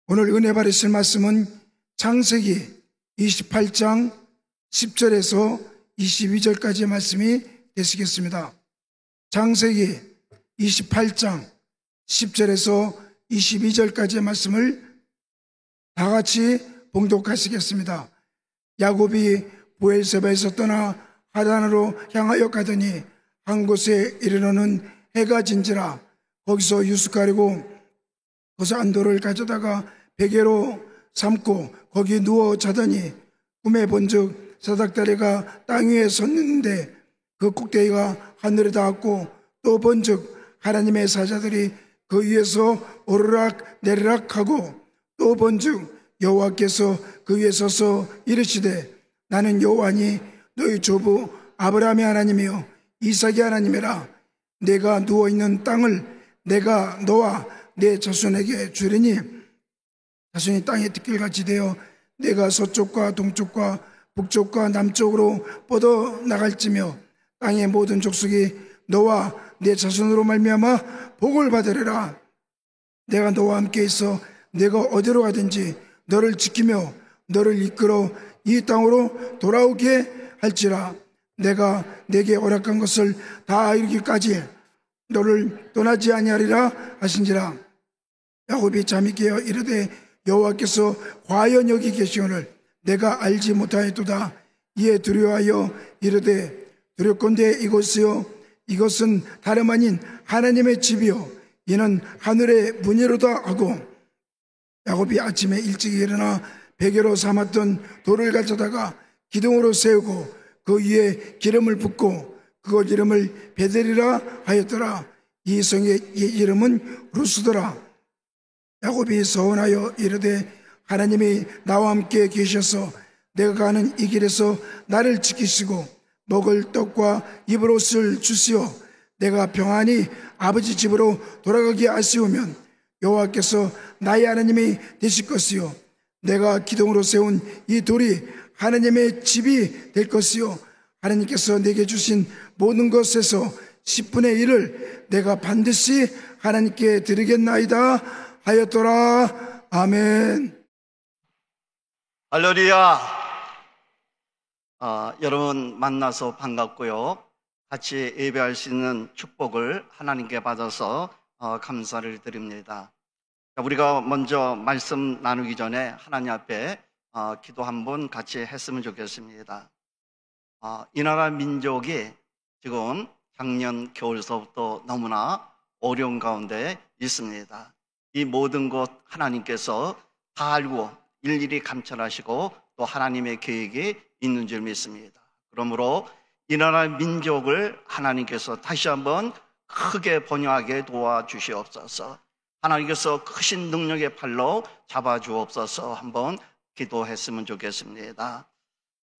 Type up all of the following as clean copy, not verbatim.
오늘 은혜 받으실 말씀은 창세기 28장 10절에서 22절까지의 말씀이 되시겠습니다. 창세기 28장 10절에서 22절까지의 말씀을 다 같이 봉독하시겠습니다. 야곱이 브엘세바에서 떠나 하란으로 향하여 가더니 한 곳에 이르러는 해가 진지라. 거기서 유숙하려고 거기서 안도를 가져다가 베개로 삼고 거기 누워 자더니 꿈에 본즉 사닥다리가 땅 위에 섰는데 그 꼭대기가 하늘에 닿았고 또 본즉 하나님의 사자들이 그 위에서 오르락 내리락 하고 또 본즉 여호와께서 그 위에 서서 이르시되 나는 여호와니 너희 조부 아브라함의 하나님이요 이삭의 하나님이라. 내가 누워있는 땅을 내가 너와 내 자손에게 주리니 자손이 땅의 뒷길같이 되어 내가 서쪽과 동쪽과 북쪽과 남쪽으로 뻗어 나갈지며 땅의 모든 족속이 너와 내 자손으로 말미암아 복을 받으리라. 내가 너와 함께 있어 내가 어디로 가든지 너를 지키며 너를 이끌어 이 땅으로 돌아오게 할지라. 내가 내게 허락한 것을 다 이루기까지 너를 떠나지 아니하리라 하신지라. 야곱이 잠이 깨어 이르되 여호와께서 과연 여기 계시오늘 내가 알지 못하였도다. 이에 두려워하여 이르되 두렵건대 이것은 다름 아닌 하나님의 집이요 이는 하늘의 문이로다 하고 야곱이 아침에 일찍 일어나 베개로 삼았던 돌을 가져다가 기둥으로 세우고 그 위에 기름을 붓고 그곳 이름을 베델이라 하였더라. 이 성의 이름은 루스더라. 야곱이 서원하여 이르되 하나님이 나와 함께 계셔서 내가 가는 이 길에서 나를 지키시고 먹을 떡과 입을 옷을 주시오. 내가 평안히 아버지 집으로 돌아가게 하시오면 여호와께서 나의 하나님이 되실 것이요 내가 기둥으로 세운 이 돌이 하나님의 집이 될 것이요 하나님께서 내게 주신 모든 것에서 10분의 1을 내가 반드시 하나님께 드리겠나이다 하였더라. 아멘. 할렐루야. 여러분 만나서 반갑고요. 같이 예배할 수 있는 축복을 하나님께 받아서 감사를 드립니다. 우리가 먼저 말씀 나누기 전에 하나님 앞에 기도 한번 같이 했으면 좋겠습니다. 이 나라 민족이 지금 작년 겨울서부터 너무나 어려운 가운데 있습니다. 이 모든 것 하나님께서 다 알고 일일이 감찰하시고 또 하나님의 계획이 있는 줄 믿습니다. 그러므로 이 나라 민족을 하나님께서 다시 한번 크게 번영하게 도와주시옵소서. 하나님께서 크신 능력의 팔로 잡아주옵소서. 한번 기도했으면 좋겠습니다.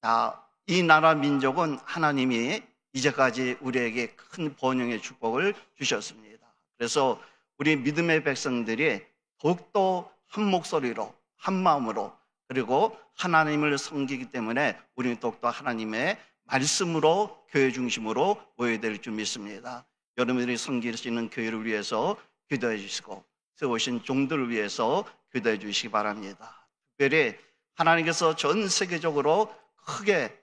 자, 이 나라 민족은 하나님이 이제까지 우리에게 큰 번영의 축복을 주셨습니다. 그래서 우리 믿음의 백성들이 더욱더 한 목소리로 한 마음으로 그리고 하나님을 섬기기 때문에 우리는 더욱더 하나님의 말씀으로 교회 중심으로 모여야 될 줄 믿습니다. 여러분들이 섬길 수 있는 교회를 위해서 기도해 주시고 세우신 종들을 위해서 기도해 주시기 바랍니다. 특별히 하나님께서 전 세계적으로 크게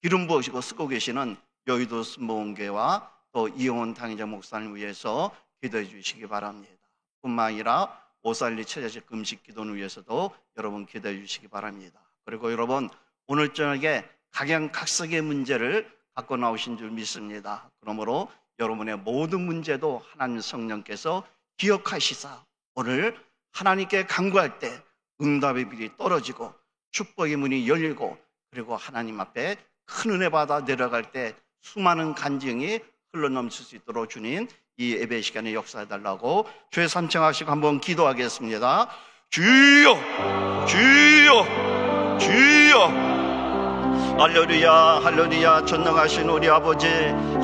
기름 부으시고 쓰고 계시는 여의도 순복음교회와 또 이영원 당회자 목사님을 위해서 기도해 주시기 바랍니다. 뿐만 아니라 오살리 처자식 금식 기도를 위해서도 여러분 기도해 주시기 바랍니다. 그리고 여러분 오늘 저녁에 각양각색의 문제를 갖고 나오신 줄 믿습니다. 그러므로 여러분의 모든 문제도 하나님 성령께서 기억하시사 오늘 하나님께 간구할 때 응답의 빌이 떨어지고 축복의 문이 열리고 그리고 하나님 앞에 큰 은혜 받아 내려갈 때 수많은 간증이 흘러넘칠 수 있도록 주님 이 예배 시간에 역사해달라고 주의 삼청하시고 한번 기도하겠습니다. 주여 주여 주여 할렐루야 할렐루야. 전능하신 우리 아버지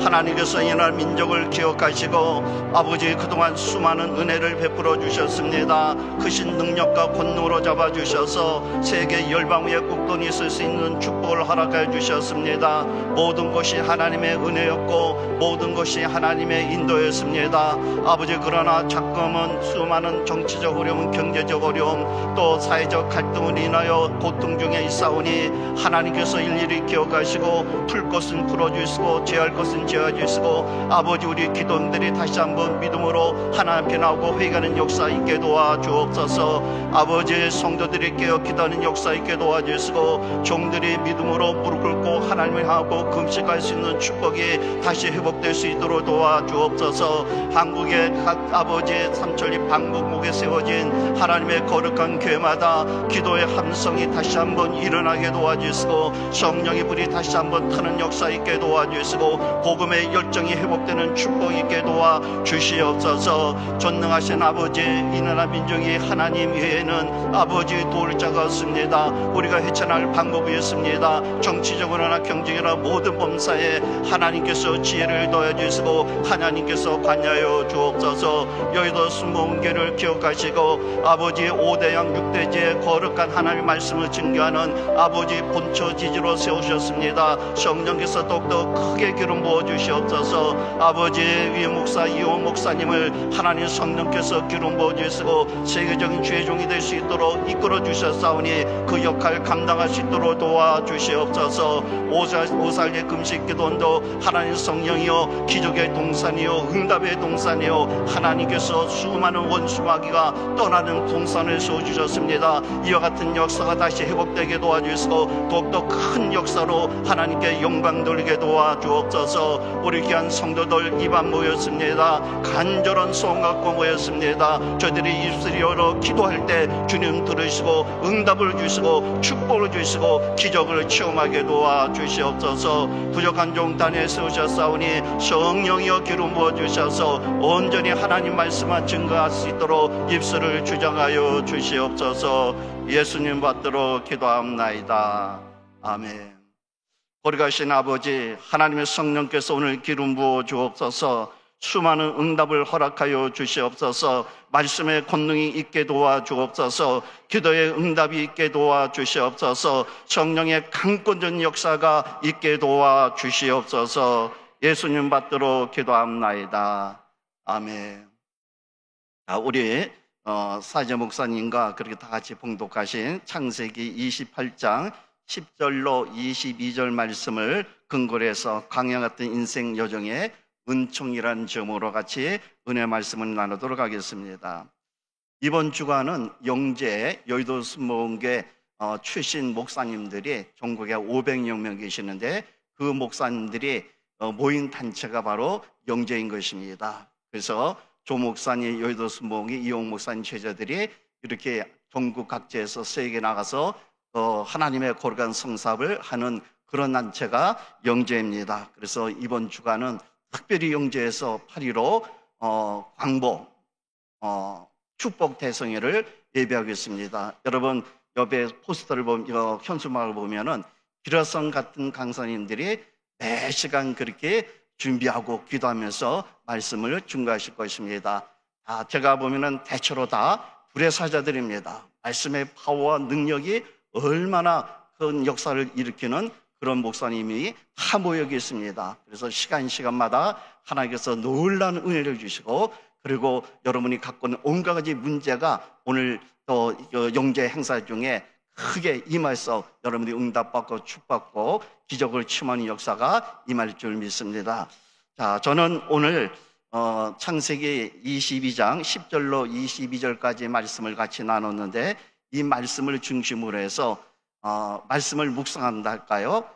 하나님께서 이날 민족을 기억하시고 아버지 그동안 수많은 은혜를 베풀어 주셨습니다. 크신 능력과 권능으로 잡아주셔서 세계 열방 위에 국돈이 있을 수 있는 축복을 허락해 주셨습니다. 모든 것이 하나님의 은혜였고 모든 것이 하나님의 인도였습니다. 아버지 그러나 자금은 수많은 정치적 어려움, 경제적 어려움, 또 사회적 갈등을 인하여 고통 중에 있사오니 하나님께서 일일이 기억하시고 풀 것은 풀어주시고 제할 것은 제어주시고 아버지 우리 기도원들이 다시 한번 믿음으로 하나님 앞에 나오고 회개하는 역사 있게 도와주옵소서. 아버지 성도들이 깨어 기도하는 역사 있게 도와주시고 종들이 믿음으로 무릎 꿇고 하나님을 향하고 금식할 수 있는 축복이 다시 회복될 수 있도록 도와주옵소서. 한국의 각 아버지 삼천리 방북목에 세워진 하나님의 거룩한 교회마다 기도의 함성이 다시 한번 일어나게 도와주시고 성령의 불이 다시 한번 타는 역사 있게 도와주시고 복음의 열정이 회복되는 축복 있게 도와주시옵소서. 전능하신 아버지 이 나라 민족이 하나님 외에는 아버지 도울 자가 없습니다. 우리가 헤쳐나갈 방법이 없습니다. 정치적으로나 경제적으로나 모든 범사에 하나님께서 지혜를 도와주시고 하나님께서 관여하여 주옵소서. 여의도 순복음교회를 기억하시고 아버지 5대양 6대지의 거룩한 하나님의 말씀을 증거하는 아버지 본처 지지로 세우셨습니다. 성령께서 더욱더 크게 기름 부어주시옵소서. 아버지 위 목사 이호 목사님을 하나님 성령께서 기름 부어주시고 세계적인 죄종이 될 수 있도록 이끌어 주셨사오니 그 역할 감당할 수 있도록 도와주시옵소서. 오살의 금식 기도원도 하나님 성령이요 기적의 동산이요 응답의 동산이요 하나님께서 수많은 원수마귀가 떠나는 동산을 세워주셨습니다. 이와 같은 역사가 다시 회복되게 도와주시고 더욱더 큰 역사로 하나님께 영광 돌리게 도와주옵소서. 우리 귀한 성도들 이밤 모였습니다. 간절한 소원 갖고 모였습니다. 저희들이 입술이 열어 기도할 때 주님 들으시고 응답을 주시고 축복을 주시고 기적을 체험하게 도와주시옵소서. 부족한 종단에 세우셨사오니 성령이여 기름 부어주셔서 온전히 하나님 말씀만 증거할 수 있도록 입술을 주장하여 주시옵소서. 예수님 받들어 기도합나이다. 아멘. 거룩하신 아버지 하나님의 성령께서 오늘 기름 부어 주옵소서. 수많은 응답을 허락하여 주시옵소서. 말씀의 권능이 있게 도와주옵소서. 기도의 응답이 있게 도와주시옵소서. 성령의 강권적인 역사가 있게 도와주시옵소서. 예수님 받들어 기도합나이다. 아멘. 우리 사제 목사님과 그렇게 다 같이 봉독하신 창세기 28장 10절로 22절 말씀을 근거로 해서 강야 같은 인생 여정에 은총이라는 제목으로 같이 은혜 말씀을 나누도록 하겠습니다. 이번 주간은 영재 여의도 순복음교회 출신 목사님들이 전국에 500여 명 계시는데 그 목사님들이 모인 단체가 바로 영재인 것입니다. 그래서 조 목사님, 여의도 순복음교회 이용 목사님 제자들이 이렇게 전국 각지에서 세계 나가서 하나님의 거룩한 성사를 하는 그런 단체가 영재입니다. 그래서 이번 주간은 특별히 영재에서 8.15 광복 축복 대성회를 예배하겠습니다. 여러분 옆에 포스터를 보면 현수막을 보면은 기라성 같은 강사님들이 매 시간 그렇게 준비하고 기도하면서 말씀을 증거하실 것입니다. 제가 보면은 대체로 다 불의 사자들입니다. 말씀의 파워와 능력이 얼마나 큰 역사를 일으키는 그런 목사님이 다 모여 계십니다. 그래서 시간마다 하나님께서 놀라운 은혜를 주시고 그리고 여러분이 갖고 있는 온갖 가지 문제가 오늘 또 영재 행사 중에 크게 임해서 여러분들이 응답받고 축복받고 기적을 체험하는 역사가 임할 줄 믿습니다. 자, 저는 오늘 창세기 22장 10절로 22절까지 말씀을 같이 나눴는데 이 말씀을 중심으로 해서 말씀을 묵상한다 할까요?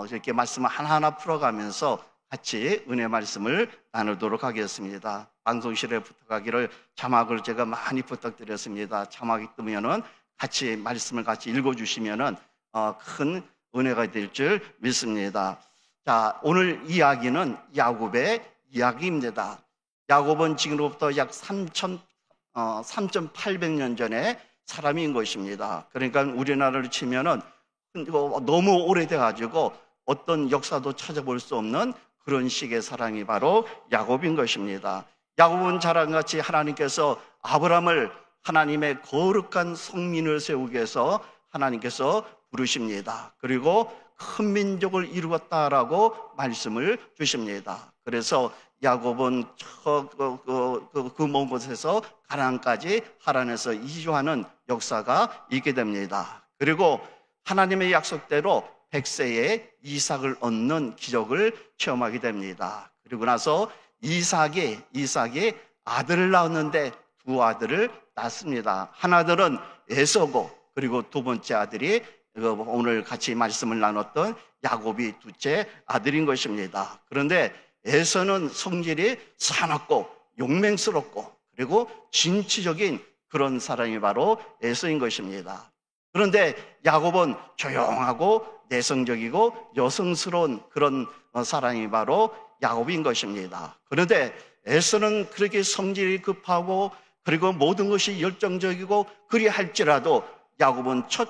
이렇게 말씀을 하나하나 풀어가면서 같이 은혜 말씀을 나누도록 하겠습니다. 방송실에 부탁하기를 자막을 제가 많이 부탁드렸습니다. 자막이 뜨면은 같이 말씀을 같이 읽어주시면은 큰 은혜가 될 줄 믿습니다. 자, 오늘 이야기는 야곱의 이야기입니다. 야곱은 지금으로부터 약 3,800년 전에 사람인 것입니다. 그러니까 우리나라로 치면은 너무 오래돼가지고 어떤 역사도 찾아볼 수 없는 그런 식의 사랑이 바로 야곱인 것입니다. 야곱은 자랑같이 하나님께서 아브라함을 하나님의 거룩한 성민을 세우기 위해서 하나님께서 부르십니다. 그리고 큰 민족을 이루었다라고 말씀을 주십니다. 그래서 야곱은 그 먼 곳에서 가나안까지 하란에서 이주하는 역사가 있게 됩니다. 그리고 하나님의 약속대로 100세에 이삭을 얻는 기적을 체험하게 됩니다. 그리고 나서 이삭이 아들을 낳았는데 두 아들을 낳습니다. 한 아들은 에서고, 그리고 두 번째 아들이 오늘 같이 말씀을 나눴던 야곱이 둘째 아들인 것입니다. 그런데 에서는 성질이 사납고 용맹스럽고 그리고 진취적인 그런 사람이 바로 에서인 것입니다. 그런데 야곱은 조용하고 내성적이고 여성스러운 그런 사람이 바로 야곱인 것입니다. 그런데 에서는 그렇게 성질이 급하고 그리고 모든 것이 열정적이고 그리할지라도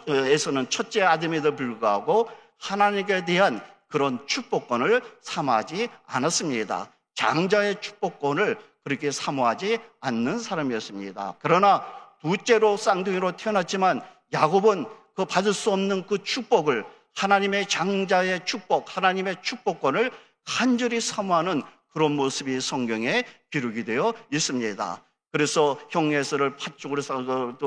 에서는 첫째 아들임에도 불구하고 하나님께 대한 그런 축복권을 사모하지 않았습니다. 장자의 축복권을 그렇게 사모하지 않는 사람이었습니다. 그러나 둘째로 쌍둥이로 태어났지만 야곱은 그 받을 수 없는 그 축복을, 하나님의 장자의 축복, 하나님의 축복권을 간절히 사모하는 그런 모습이 성경에 기록이 되어 있습니다. 그래서 형 에서를 팥죽으로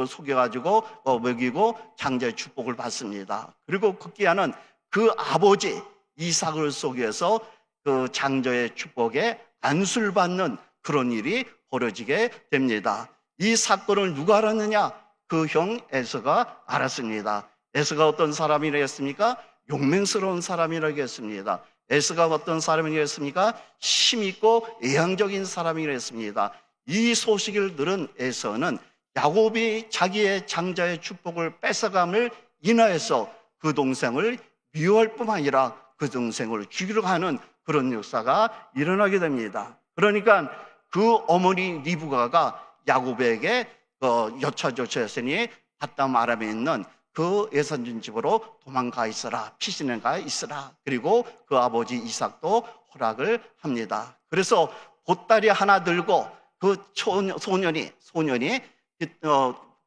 속여가지고 먹이고 장자의 축복을 받습니다. 그리고 급기야는 그 아버지 이삭을 속여서 그 장자의 축복에 안수를 받는 그런 일이 벌어지게 됩니다. 이 사건을 누가 알았느냐? 그 형 에서가 알았습니다. 에서가 어떤 사람이라고 했습니까? 용맹스러운 사람이라고 했습니다. 에서가 어떤 사람이라고 했습니까? 힘있고 외향적인 사람이라고 했습니다. 이 소식을 들은 에서는 야곱이 자기의 장자의 축복을 뺏어감을 인하여서 그 동생을 미워할 뿐만 아니라 그 동생을 죽이려 하는 그런 역사가 일어나게 됩니다. 그러니까 그 어머니 리브가가 야곱에게 여차저차했으니 밧담 아람에 있는 그 예산준 집으로 도망가 있어라, 피신해 가 있어라. 그리고 그 아버지 이삭도 허락을 합니다. 그래서 보따리 하나 들고 그 소년이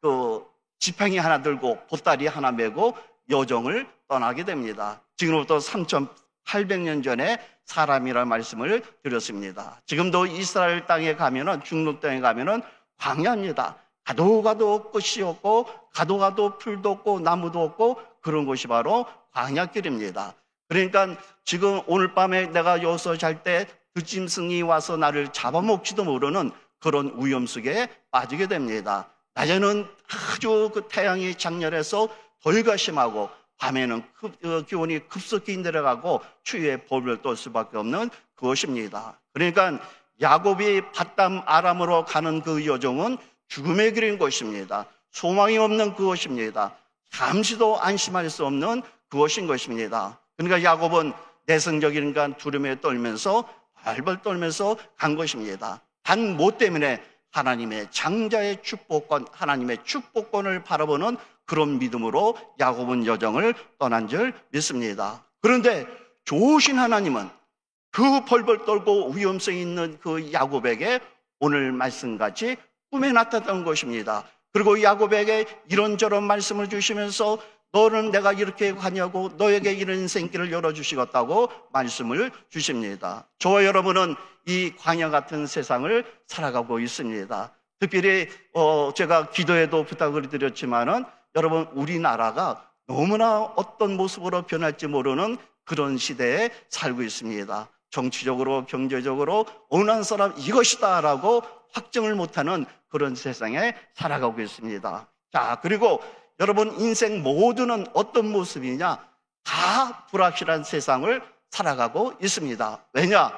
그 지팡이 하나 들고 보따리 하나 메고 여정을 떠나게 됩니다. 지금부터 3,800년 전에 사람이라는 말씀을 드렸습니다. 지금도 이스라엘 땅에 가면은, 중동 땅에 가면은 광야입니다. 가도 끝이 없고 가도 풀도 없고 나무도 없고 그런 곳이 바로 광야길입니다. 그러니까 지금 오늘 밤에 내가 여기서 잘 때 들짐승이 와서 나를 잡아먹지도 모르는 그런 위험 속에 빠지게 됩니다. 낮에는 아주 그 태양이 장렬해서 더위가 심하고 밤에는 기온이 급속히 내려가고 추위에 벌벌 떨 수밖에 없는 그것입니다. 그러니까 야곱이 밧담 아람으로 가는 그 여정은 죽음의 길인 것입니다. 소망이 없는 그것입니다. 잠시도 안심할 수 없는 그것인 것입니다. 그러니까 야곱은 내성적이니까 두려움에 떨면서 발벌 떨면서 간 것입니다. 단 뭐 때문에? 하나님의 장자의 축복권, 하나님의 축복권을 바라보는 그런 믿음으로 야곱은 여정을 떠난 줄 믿습니다. 그런데 좋으신 하나님은 그 벌벌 떨고 위험성이 있는 그 야곱에게 오늘 말씀같이 꿈에 나타났던 것입니다. 그리고 야곱에게 이런저런 말씀을 주시면서 너는 내가 이렇게 가냐고 너에게 이런 인생길을 열어주시겠다고 말씀을 주십니다. 저와 여러분은 이 광야 같은 세상을 살아가고 있습니다. 특별히 제가 기도에도 부탁을 드렸지만은 여러분, 우리나라가 너무나 어떤 모습으로 변할지 모르는 그런 시대에 살고 있습니다. 정치적으로 경제적으로 어느 한 사람 이것이다 라고 확정을 못하는 그런 세상에 살아가고 있습니다. 자, 그리고 여러분, 인생 모두는 어떤 모습이냐? 다 불확실한 세상을 살아가고 있습니다. 왜냐?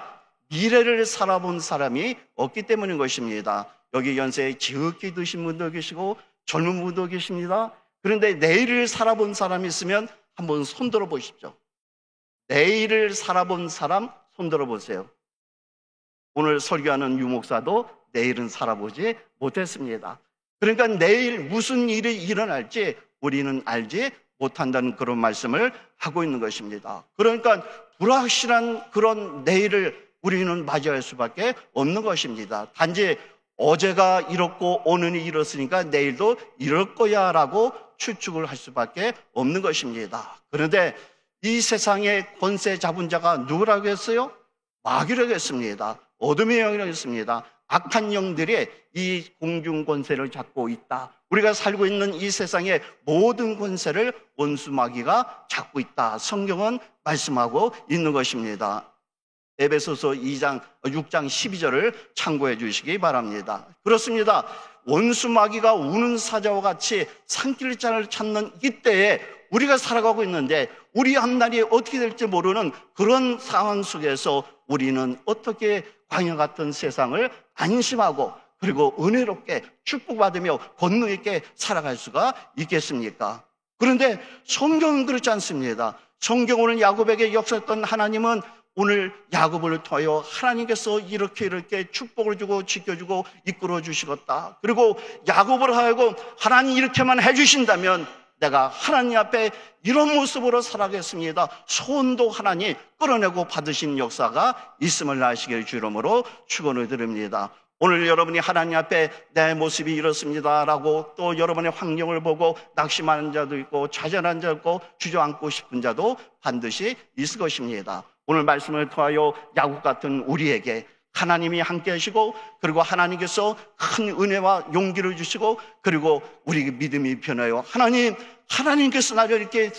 미래를 살아본 사람이 없기 때문인 것입니다. 여기 연세에 지극히 드신 분도 계시고 젊은 분도 계십니다. 그런데 내일을 살아본 사람이 있으면 한번 손들어 보십시오. 내일을 살아본 사람 손들어 보세요. 오늘 설교하는 유목사도 내일은 살아보지 못했습니다. 그러니까 내일 무슨 일이 일어날지 우리는 알지 못한다는 그런 말씀을 하고 있는 것입니다. 그러니까 불확실한 그런 내일을 우리는 맞이할 수밖에 없는 것입니다. 단지 어제가 이렇고 오늘이 이렇으니까 내일도 이럴 거야 라고 추측을 할 수밖에 없는 것입니다. 그런데 이 세상의 권세 잡은 자가 누구라고 했어요? 마귀라고 했습니다. 어둠의 영이라고 했습니다. 악한 영들이 이 공중 권세를 잡고 있다. 우리가 살고 있는 이 세상의 모든 권세를 원수 마귀가 잡고 있다. 성경은 말씀하고 있는 것입니다. 에베소서 6장 12절을 참고해 주시기 바랍니다. 그렇습니다. 원수 마귀가 우는 사자와 같이 산길 자를 찾는 이때에 우리가 살아가고 있는데 우리 앞날이 어떻게 될지 모르는 그런 상황 속에서 우리는 어떻게 광야 같은 세상을 안심하고 그리고 은혜롭게 축복받으며 권능 있게 살아갈 수가 있겠습니까? 그런데 성경은 그렇지 않습니다. 성경 오늘 야곱에게 역사했던 하나님은 오늘 야곱을 통하여 하나님께서 이렇게 축복을 주고 지켜주고 이끌어 주시겠다. 그리고 야곱을 하여금 하나님 이렇게만 해주신다면 내가 하나님 앞에 이런 모습으로 살아가겠습니다. 소원도 하나님 끌어내고 받으신 역사가 있음을 아시길 주름으로 축원을 드립니다. 오늘 여러분이 하나님 앞에 내 모습이 이렇습니다 라고 또 여러분의 환경을 보고 낙심하는 자도 있고 좌절한 자도 있고 주저앉고 싶은 자도 반드시 있을 것입니다. 오늘 말씀을 통하여 야곱 같은 우리에게 하나님이 함께 하시고 그리고 하나님께서 큰 은혜와 용기를 주시고 그리고 우리 믿음이 변하여 하나님께서 나를 이렇게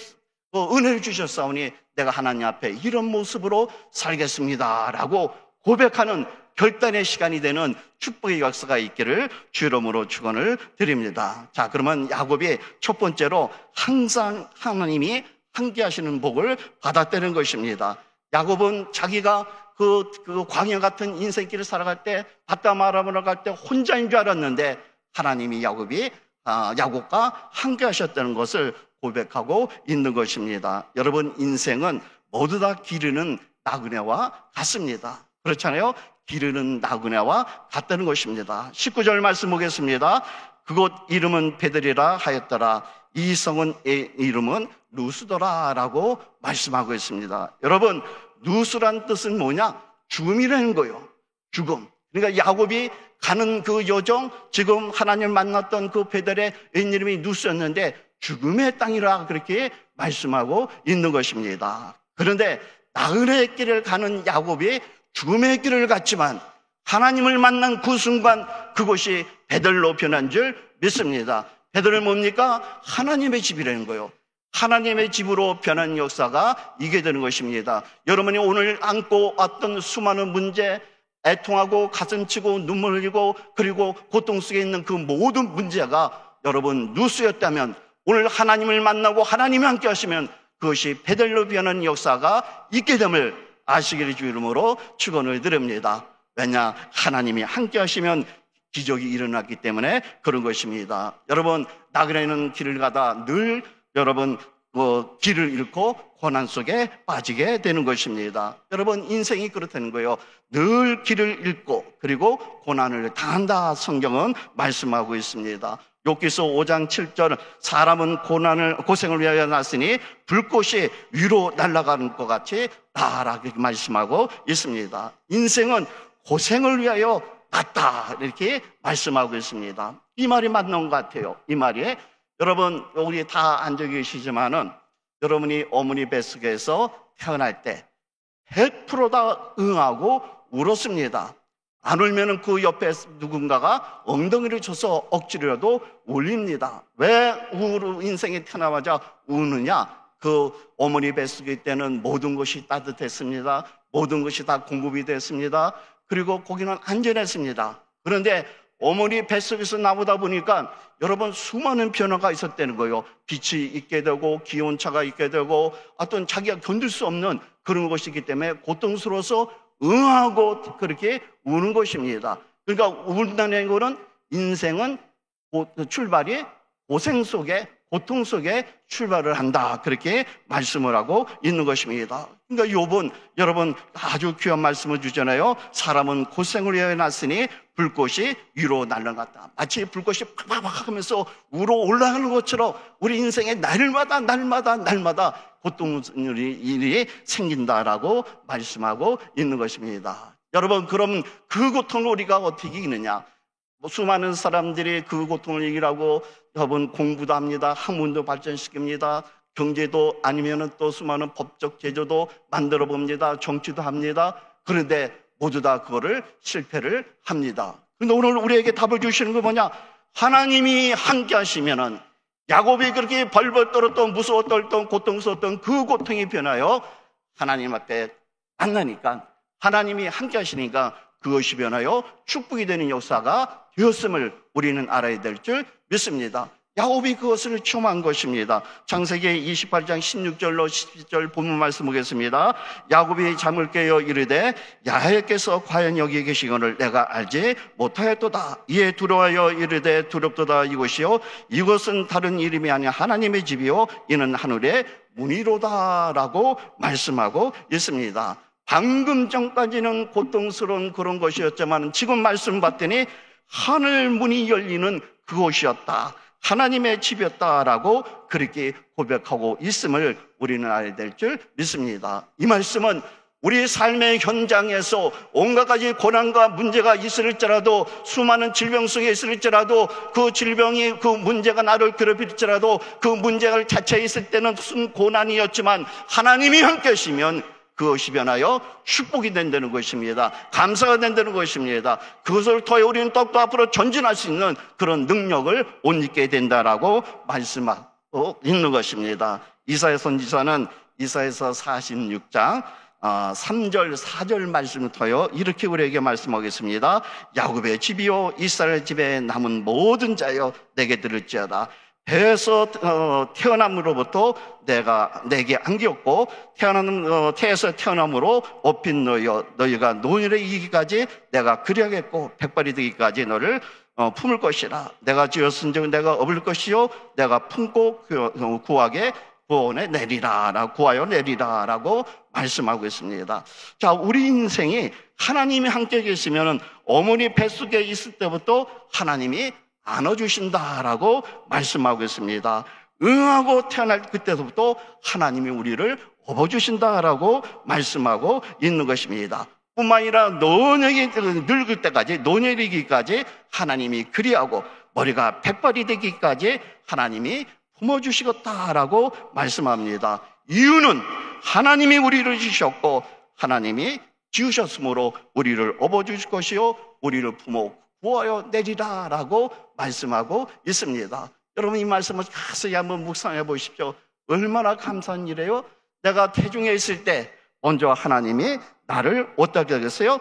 은혜를 주셨사오니 내가 하나님 앞에 이런 모습으로 살겠습니다 라고 고백하는 결단의 시간이 되는 축복의 역사가 있기를 주 이름으로 축원을 드립니다. 자, 그러면 야곱이 첫 번째로 항상 하나님이 함께 하시는 복을 받았다는 것입니다. 야곱은 자기가 그 광야 같은 인생길을 살아갈 때 바다마 아람으로 갈 때 혼자인 줄 알았는데 하나님이 야곱과 함께 하셨다는 것을 고백하고 있는 것입니다. 여러분, 인생은 모두 다 기르는 나그네와 같습니다. 그렇잖아요. 기르는 나그네와 같다는 것입니다. 19절 말씀 보겠습니다. 그곳 이름은 베델이라 하였더라. 이 성은 이름은 루스더라 라고 말씀하고 있습니다. 여러분, 루스란 뜻은 뭐냐? 죽음이라는 거예요. 죽음. 그러니까 야곱이 가는 그 여정, 지금 하나님을 만났던 그 베델의 이름이 루스였는데 죽음의 땅이라 그렇게 말씀하고 있는 것입니다. 그런데 나그네의 길을 가는 야곱이 죽음의 길을 갔지만 하나님을 만난 그 순간 그곳이 베델로 변한 줄 믿습니다. 베델은 뭡니까? 하나님의 집이라는 거예요. 하나님의 집으로 변한 역사가 이게 되는 것입니다. 여러분이 오늘 안고 왔던 수많은 문제, 애통하고 가슴치고 눈물 흘리고 그리고 고통 속에 있는 그 모든 문제가 여러분 누수였다면 오늘 하나님을 만나고 하나님이 함께 하시면 그것이 베델로 변한 역사가 있게 됨을 아시기를 주 이름으로 축원을 드립니다. 왜냐? 하나님이 함께 하시면 기적이 일어났기 때문에 그런 것입니다. 여러분, 나그네는 길을 가다 늘 여러분 길을 잃고 고난 속에 빠지게 되는 것입니다. 여러분, 인생이 그렇다는 거예요. 늘 길을 잃고 그리고 고난을 당한다 성경은 말씀하고 있습니다. 욥기서 5장 7절 사람은 고생을 위하여 났으니 불꽃이 위로 날아가는 것 같이 나라고 말씀하고 있습니다. 인생은 고생을 위하여 났다 이렇게 말씀하고 있습니다. 이 말이 맞는 것 같아요. 이 말이 여러분, 우리 다 앉아 계시지만은 여러분이 어머니 뱃속에서 태어날 때 100% 다 응하고 울었습니다. 안 울면은 그 옆에 누군가가 엉덩이를 쳐서 억지로라도 울립니다. 왜 인생에 태어나자마자 우느냐? 그 어머니 뱃속일 때는 모든 것이 따뜻했습니다. 모든 것이 다 공급이 됐습니다. 그리고 거기는 안전했습니다. 그런데 어머니 뱃속에서 나오다 보니까 여러분 수많은 변화가 있었다는 거예요. 빛이 있게 되고 기온차가 있게 되고 어떤 자기가 견딜 수 없는 그런 것이기 때문에 고통스러워서 응하고 그렇게 우는 것입니다. 그러니까 운다는 거는 인생은 출발이 고생 속에 고통 속에 출발을 한다. 그렇게 말씀을 하고 있는 것입니다. 그러니까 욥은 여러분 아주 귀한 말씀을 주잖아요. 사람은 고생을 위하여 났으니 불꽃이 위로 날아갔다. 마치 불꽃이 팍팍팍 하면서 위로 올라가는 것처럼 우리 인생에 날마다 고통의 일이 생긴다라고 말씀하고 있는 것입니다. 여러분, 그럼 그 고통을 우리가 어떻게 이기느냐? 수많은 사람들이 그 고통을 이기라고 여러분 공부도 합니다. 학문도 발전시킵니다. 경제도 아니면은 또 수많은 법적 제도도 만들어 봅니다. 정치도 합니다. 그런데 모두 다 그거를 실패를 합니다. 그런데 오늘 우리에게 답을 주시는 건 뭐냐? 하나님이 함께 하시면은 야곱이 그렇게 벌벌 떨었던 무서워 떨던 고통스러웠던 그 고통이 변하여 하나님 앞에 만나니까 하나님이 함께 하시니까 그것이 변하여 축복이 되는 역사가 되었음을 우리는 알아야 될 줄 믿습니다. 야곱이 그것을 체험한 것입니다. 창세기 28장 16절로 17절 본문 말씀 보겠습니다. 야곱이 잠을 깨어 이르되 야훼께서 과연 여기 계시거늘 내가 알지 못하였도다. 이에 두려워하여 이르되 두렵도다 이곳이요 이것은 다른 이름이 아니라 하나님의 집이요 이는 하늘의 문이로다라고 말씀하고 있습니다. 방금 전까지는 고통스러운 그런 것이었지만 지금 말씀 봤더니 하늘 문이 열리는 그곳이었다. 하나님의 집이었다라고 그렇게 고백하고 있음을 우리는 알아야 될 줄 믿습니다. 이 말씀은 우리 삶의 현장에서 온갖 가지 고난과 문제가 있을지라도 수많은 질병 속에 있을지라도 그 질병이 그 문제가 나를 괴롭힐지라도 그 문제가 자체에 있을 때는 무슨 고난이었지만 하나님이 함께 하시면 그것이 변하여 축복이 된다는 것입니다. 감사가 된다는 것입니다. 그것을 통해 우리는 더욱더 앞으로 전진할 수 있는 그런 능력을 옷 입게 된다라고 말씀하고 있는 것입니다. 이사야 선지자는 이사야서 46장 3절 4절 말씀을 통하여 이렇게 우리에게 말씀하겠습니다. 야곱의 집이요 이스라엘 집에 남은 모든 자여 내게 들을지어다. 배에서 태어남으로부터 내가 내게 안겼고 태에서 태어남으로 업힌 너희가 노년에 이기기까지 내가 그리하겠고 백발이 되기까지 너를 품을 것이라. 내가 지었은즉 내가 업을 것이요 내가 품고 구하게 구원에 내리라. 구하여 내리라라고 말씀하고 있습니다. 자, 우리 인생이 하나님이 함께 계시면은 어머니 뱃속에 있을 때부터 하나님이 안아주신다라고 말씀하고 있습니다. 응하고 태어날 그때부터 하나님이 우리를 업어주신다라고 말씀하고 있는 것입니다. 뿐만 아니라 노년이 늙을 때까지 노년이기까지 하나님이 그리하고 머리가 백발이 되기까지 하나님이 품어주시겠다라고 말씀합니다. 이유는 하나님이 우리를 지으셨고 하나님이 지으셨으므로 우리를 업어주실 것이요 우리를 품어 구하여 내리라라고 말씀하고 있습니다. 여러분 이 말씀을 자세히 한번 묵상해 보십시오. 얼마나 감사한 일이에요. 내가 태중에 있을 때 먼저 하나님이 나를 어떻게 하겠어요?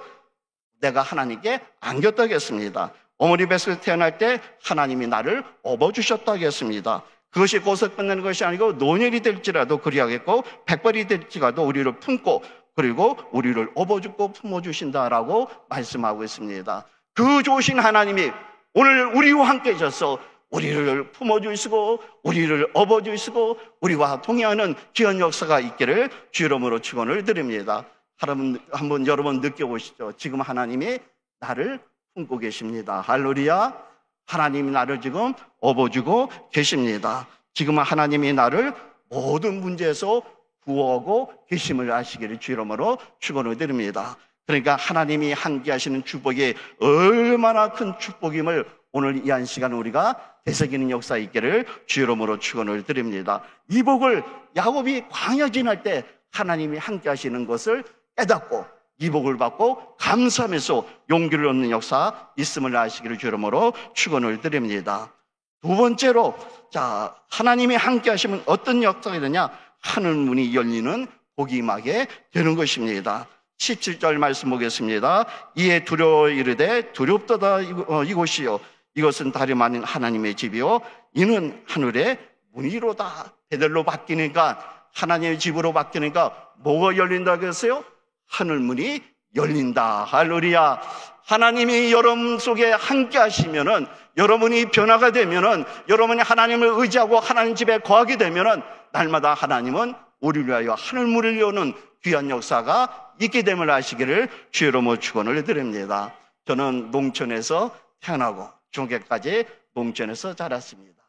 내가 하나님께 안겼다 하겠습니다. 어머니 뱃속에 태어날 때 하나님이 나를 업어주셨다 하겠습니다. 그것이 거기서 끝나는 것이 아니고 노년이 될지라도 그리하겠고 백발이 될지라도 우리를 품고 그리고 우리를 업어주고 품어주신다라고 말씀하고 있습니다. 그 좋으신 하나님이 오늘 우리와 함께 계셔서 우리를 품어주시고 우리를 업어주시고 우리와 동행하는 귀한 역사가 있기를 주 이름으로 축원을 드립니다. 한번 여러분 느껴보시죠. 지금 하나님이 나를 품고 계십니다. 할렐루야. 하나님이 나를 지금 업어주고 계십니다. 지금 하나님이 나를 모든 문제에서 구하고 계심을 아시기를 주 이름으로 축원을 드립니다. 그러니까 하나님이 함께 하시는 축복이 얼마나 큰 축복임을 오늘 이 한 시간 우리가 되새기는 역사 있기를 주 이름으로 축원을 드립니다. 이 복을 야곱이 광야 지날 때 하나님이 함께 하시는 것을 깨닫고 이 복을 받고 감사하면서 용기를 얻는 역사 있음을 아시기를 주 이름으로 축원을 드립니다. 두 번째로 자 하나님이 함께 하시면 어떤 역사가 되냐? 하늘 문이 열리는 복이 임하게 되는 것입니다. 17절 말씀 보겠습니다. 이에 두려워 이르되 두렵도다 이곳이요 이것은 다름 아닌 하나님의 집이요 이는 하늘의 문이로다. 베델로 바뀌니까 하나님의 집으로 바뀌니까 뭐가 열린다고 했어요? 하늘 문이 열린다. 할렐루야. 하나님이 여러분 속에 함께 하시면은, 여러분이 변화가 되면은, 여러분이 하나님을 의지하고 하나님 집에 거하게 되면은 날마다 하나님은 우리를 위하여 하늘문을 여는 귀한 역사가 있게 됨을 아시기를 주의 이름으로 축원을 드립니다. 저는 농촌에서 태어나고 중학교까지 농촌에서 자랐습니다.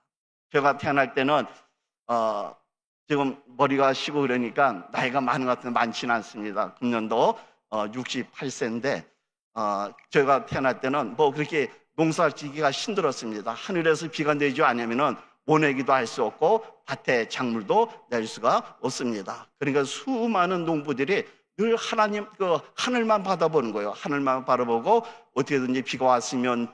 제가 태어날 때는 지금 머리가 쉬고 그러니까 나이가 많은 것 같은데 많지는 않습니다. 금년도 68세인데 제가 태어날 때는 뭐 그렇게 농사 짓기가 힘들었습니다. 하늘에서 비가 내지 않으면은 모내기도 할 수 없고 밭에 작물도 낼 수가 없습니다. 그러니까 수많은 농부들이 늘 하나님 하늘만 바라보는 거예요. 하늘만 바라보고 어떻게든지 비가 왔으면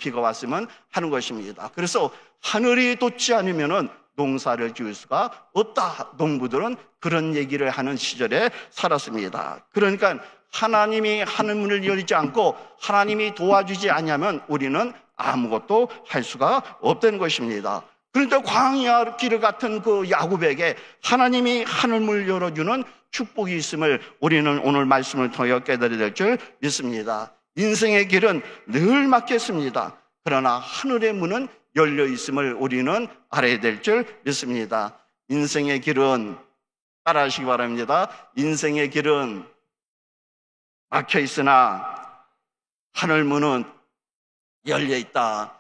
하는 것입니다. 그래서 하늘이 돋지 않으면은 농사를 지을 수가 없다. 농부들은 그런 얘기를 하는 시절에 살았습니다. 그러니까 하나님이 하늘문을 열지 않고 하나님이 도와주지 않으면 우리는 아무것도 할 수가 없다는 것입니다. 그런데 광야 길 같은 그 야곱에게 하나님이 하늘문을 열어주는 축복이 있음을 우리는 오늘 말씀을 통해 깨달아야 될 줄 믿습니다. 인생의 길은 늘 막혔습니다. 그러나 하늘의 문은 열려 있음을 우리는 알아야 될 줄 믿습니다. 인생의 길은, 따라하시기 바랍니다. 인생의 길은 막혀 있으나 하늘문은 열려 있다.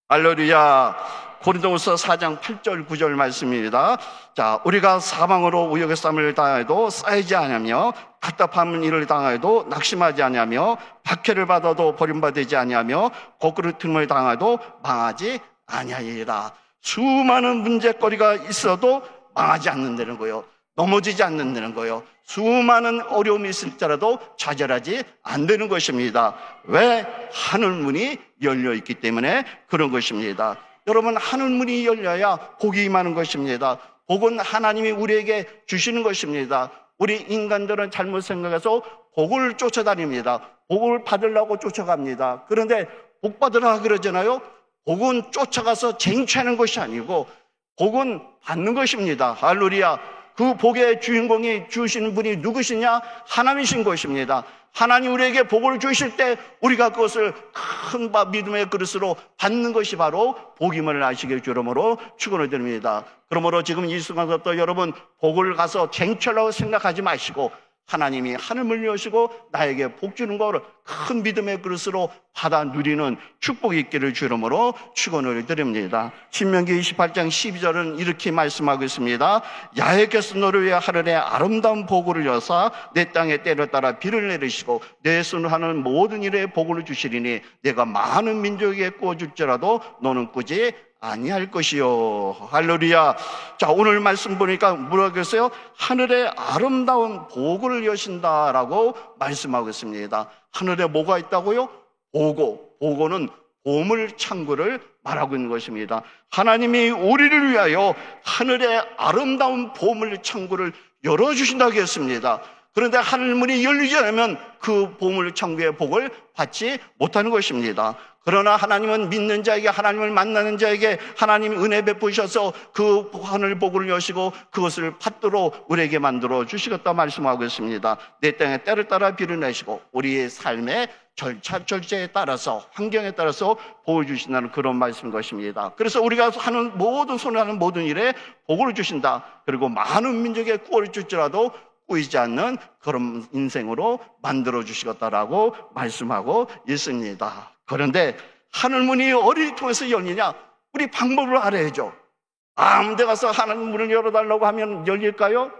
할렐루야. 고린도후서 4장 8절 9절 말씀입니다. 자, 우리가 사방으로 우역의 쌈을 당해도 쌓이지 아니하며 답답한 일을 당해도 낙심하지 아니하며 박해를 받아도 버림받지 아니하며 거꾸로 틈을 당해도 망하지 아니하리라. 수많은 문제거리가 있어도 망하지 않는다는 거예요. 넘어지지 않는다는 거예요. 수많은 어려움이 있을지라도 좌절하지 않는 것입니다. 왜? 하늘문이 열려 있기 때문에 그런 것입니다. 여러분, 하늘문이 열려야 복이 임하는 것입니다. 복은 하나님이 우리에게 주시는 것입니다. 우리 인간들은 잘못 생각해서 복을 쫓아다닙니다. 복을 받으려고 쫓아갑니다. 그런데 복 받으라 그러잖아요. 복은 쫓아가서 쟁취하는 것이 아니고 복은 받는 것입니다. 할렐루야. 그 복의 주인공이 주시는 분이 누구시냐? 하나님이신 것입니다. 하나님 우리에게 복을 주실 때 우리가 그것을 큰 믿음의 그릇으로 받는 것이 바로 복임을 아시게 주름으로 축원을 드립니다. 그러므로 지금 이 순간부터 여러분 복을 가서 쟁취하려고 생각하지 마시고 하나님이 하늘을 여시고 나에게 복 주는 것을 큰 믿음의 그릇으로 받아 누리는 축복이 있기를 주름으로 축원을 드립니다. 신명기 28장 12절은 이렇게 말씀하고 있습니다. 야훼께서 너를 위해 하늘에 아름다운 복을 여사 내 땅에 때를 따라 비를 내리시고 내 손을 하는 모든 일에 복을 주시리니 내가 많은 민족에게 꾸어줄지라도 너는 꾸지 아니할 것이요. 할렐루야. 자, 오늘 말씀 보니까 뭐라고 했어요? 하늘에 아름다운 복을 여신다라고 말씀하고 있습니다. 하늘에 뭐가 있다고요? 보고는 보물 창고를 말하고 있는 것입니다. 하나님이 우리를 위하여 하늘에 아름다운 보물 창고를 열어주신다고 했습니다. 그런데 하늘문이 열리지 않으면 그 보물 창고의 복을 받지 못하는 것입니다. 그러나 하나님은 믿는 자에게, 하나님을 만나는 자에게 하나님이 은혜 베푸셔서 그 하늘 복을 여시고 그것을 받도록 우리에게 만들어 주시겠다 말씀하고 있습니다. 내 땅에 때를 따라 비를 내시고 우리의 삶의 절차에 따라서, 환경에 따라서 복을 주신다는 그런 말씀인 것입니다. 그래서 우리가 하는 모든 손을 하는 모든 일에 복을 주신다. 그리고 많은 민족의 구원을 줄지라도 꾸이지 않는 그런 인생으로 만들어 주시겠다라고 말씀하고 있습니다. 그런데 하늘문이 어디를 통해서 열리냐? 우리 방법을 알아야죠. 아무 데 가서 하늘문을 열어달라고 하면 열릴까요?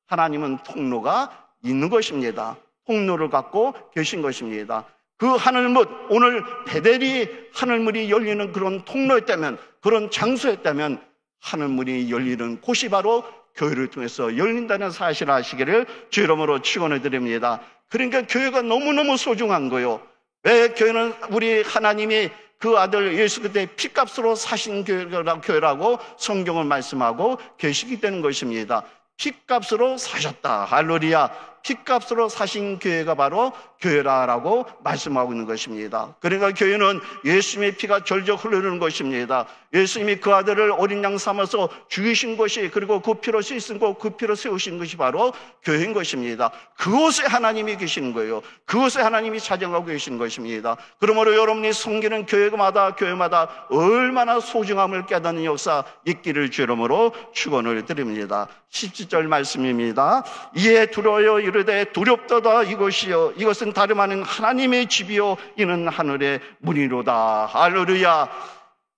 하나님은 통로가 있는 것입니다. 통로를 갖고 계신 것입니다. 그 하늘문, 오늘 베델이 하늘문이 열리는 그런 통로였다면, 그런 장소였다면 하늘문이 열리는 곳이 바로 교회를 통해서 열린다는 사실을 아시기를 주 이름으로 축원을 드립니다. 그러니까 교회가 너무너무 소중한 거예요. 왜? 교회는 우리 하나님이 그 아들 예수 그리스도의 피값으로 사신 교회라고 성경을 말씀하고 계시기 때문인 것입니다. 피값으로 사셨다. 할렐루야. 핏값으로 사신 교회가 바로 교회라라고 말씀하고 있는 것입니다. 그러니까 교회는 예수님의 피가 절절 흐르는 것입니다. 예수님이 그 아들을 어린 양 삼아서 죽이신 것이, 그리고 그 피로 씻고 그 피로 세우신 것이 바로 교회인 것입니다. 그곳에 하나님이 계시는 거예요. 그곳에 하나님이 사정하고 계시는 것입니다. 그러므로 여러분이 섬기는 교회마다 얼마나 소중함을 깨닫는 역사 있기를 주 이름으로 축원을 드립니다. 17절 말씀입니다. 이에 두려워요 이르되 두렵도다 이것이요 이것은 다름 아닌 하나님의 집이요 이는 하늘의 문이로다. 할렐루야.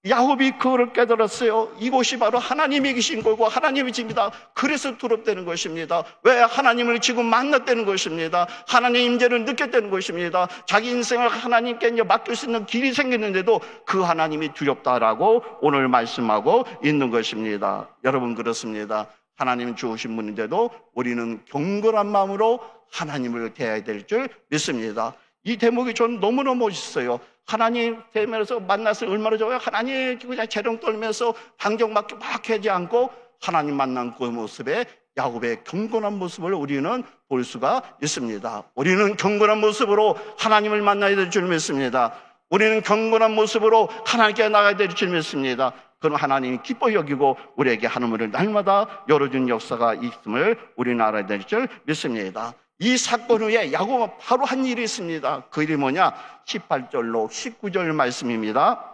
야곱이 그거를 깨달았어요. 이곳이 바로 하나님이 계신 거고 하나님의 집이다. 그래서 두렵다는 것입니다. 왜? 하나님을 지금 만났다는 것입니다. 하나님의 임재를 느꼈다는 것입니다. 자기 인생을 하나님께 이제 맡길 수 있는 길이 생겼는데도 그 하나님이 두렵다라고 오늘 말씀하고 있는 것입니다. 여러분, 그렇습니다. 하나님 주신 분인데도 우리는 경건한 마음으로 하나님을 대해야 될 줄 믿습니다. 이 대목이 저는 너무너무 멋있어요. 하나님 대면에서 만나서 얼마나 좋아요. 하나님 그냥 재롱 떨면서 반경밖에 막 하지 않고 하나님 만난 그 모습에 야곱의 경건한 모습을 우리는 볼 수가 있습니다. 우리는 경건한 모습으로 하나님을 만나야 될 줄 믿습니다. 우리는 경건한 모습으로 하나님께 나가야 될 줄 믿습니다. 그럼 하나님이 기뻐 여기고 우리에게 하늘문을 날마다 열어준 역사가 있음을 우리는 알아야 될 줄 믿습니다. 이 사건 후에 야곱은 바로 한 일이 있습니다. 그 일이 뭐냐? 18절로 19절 말씀입니다.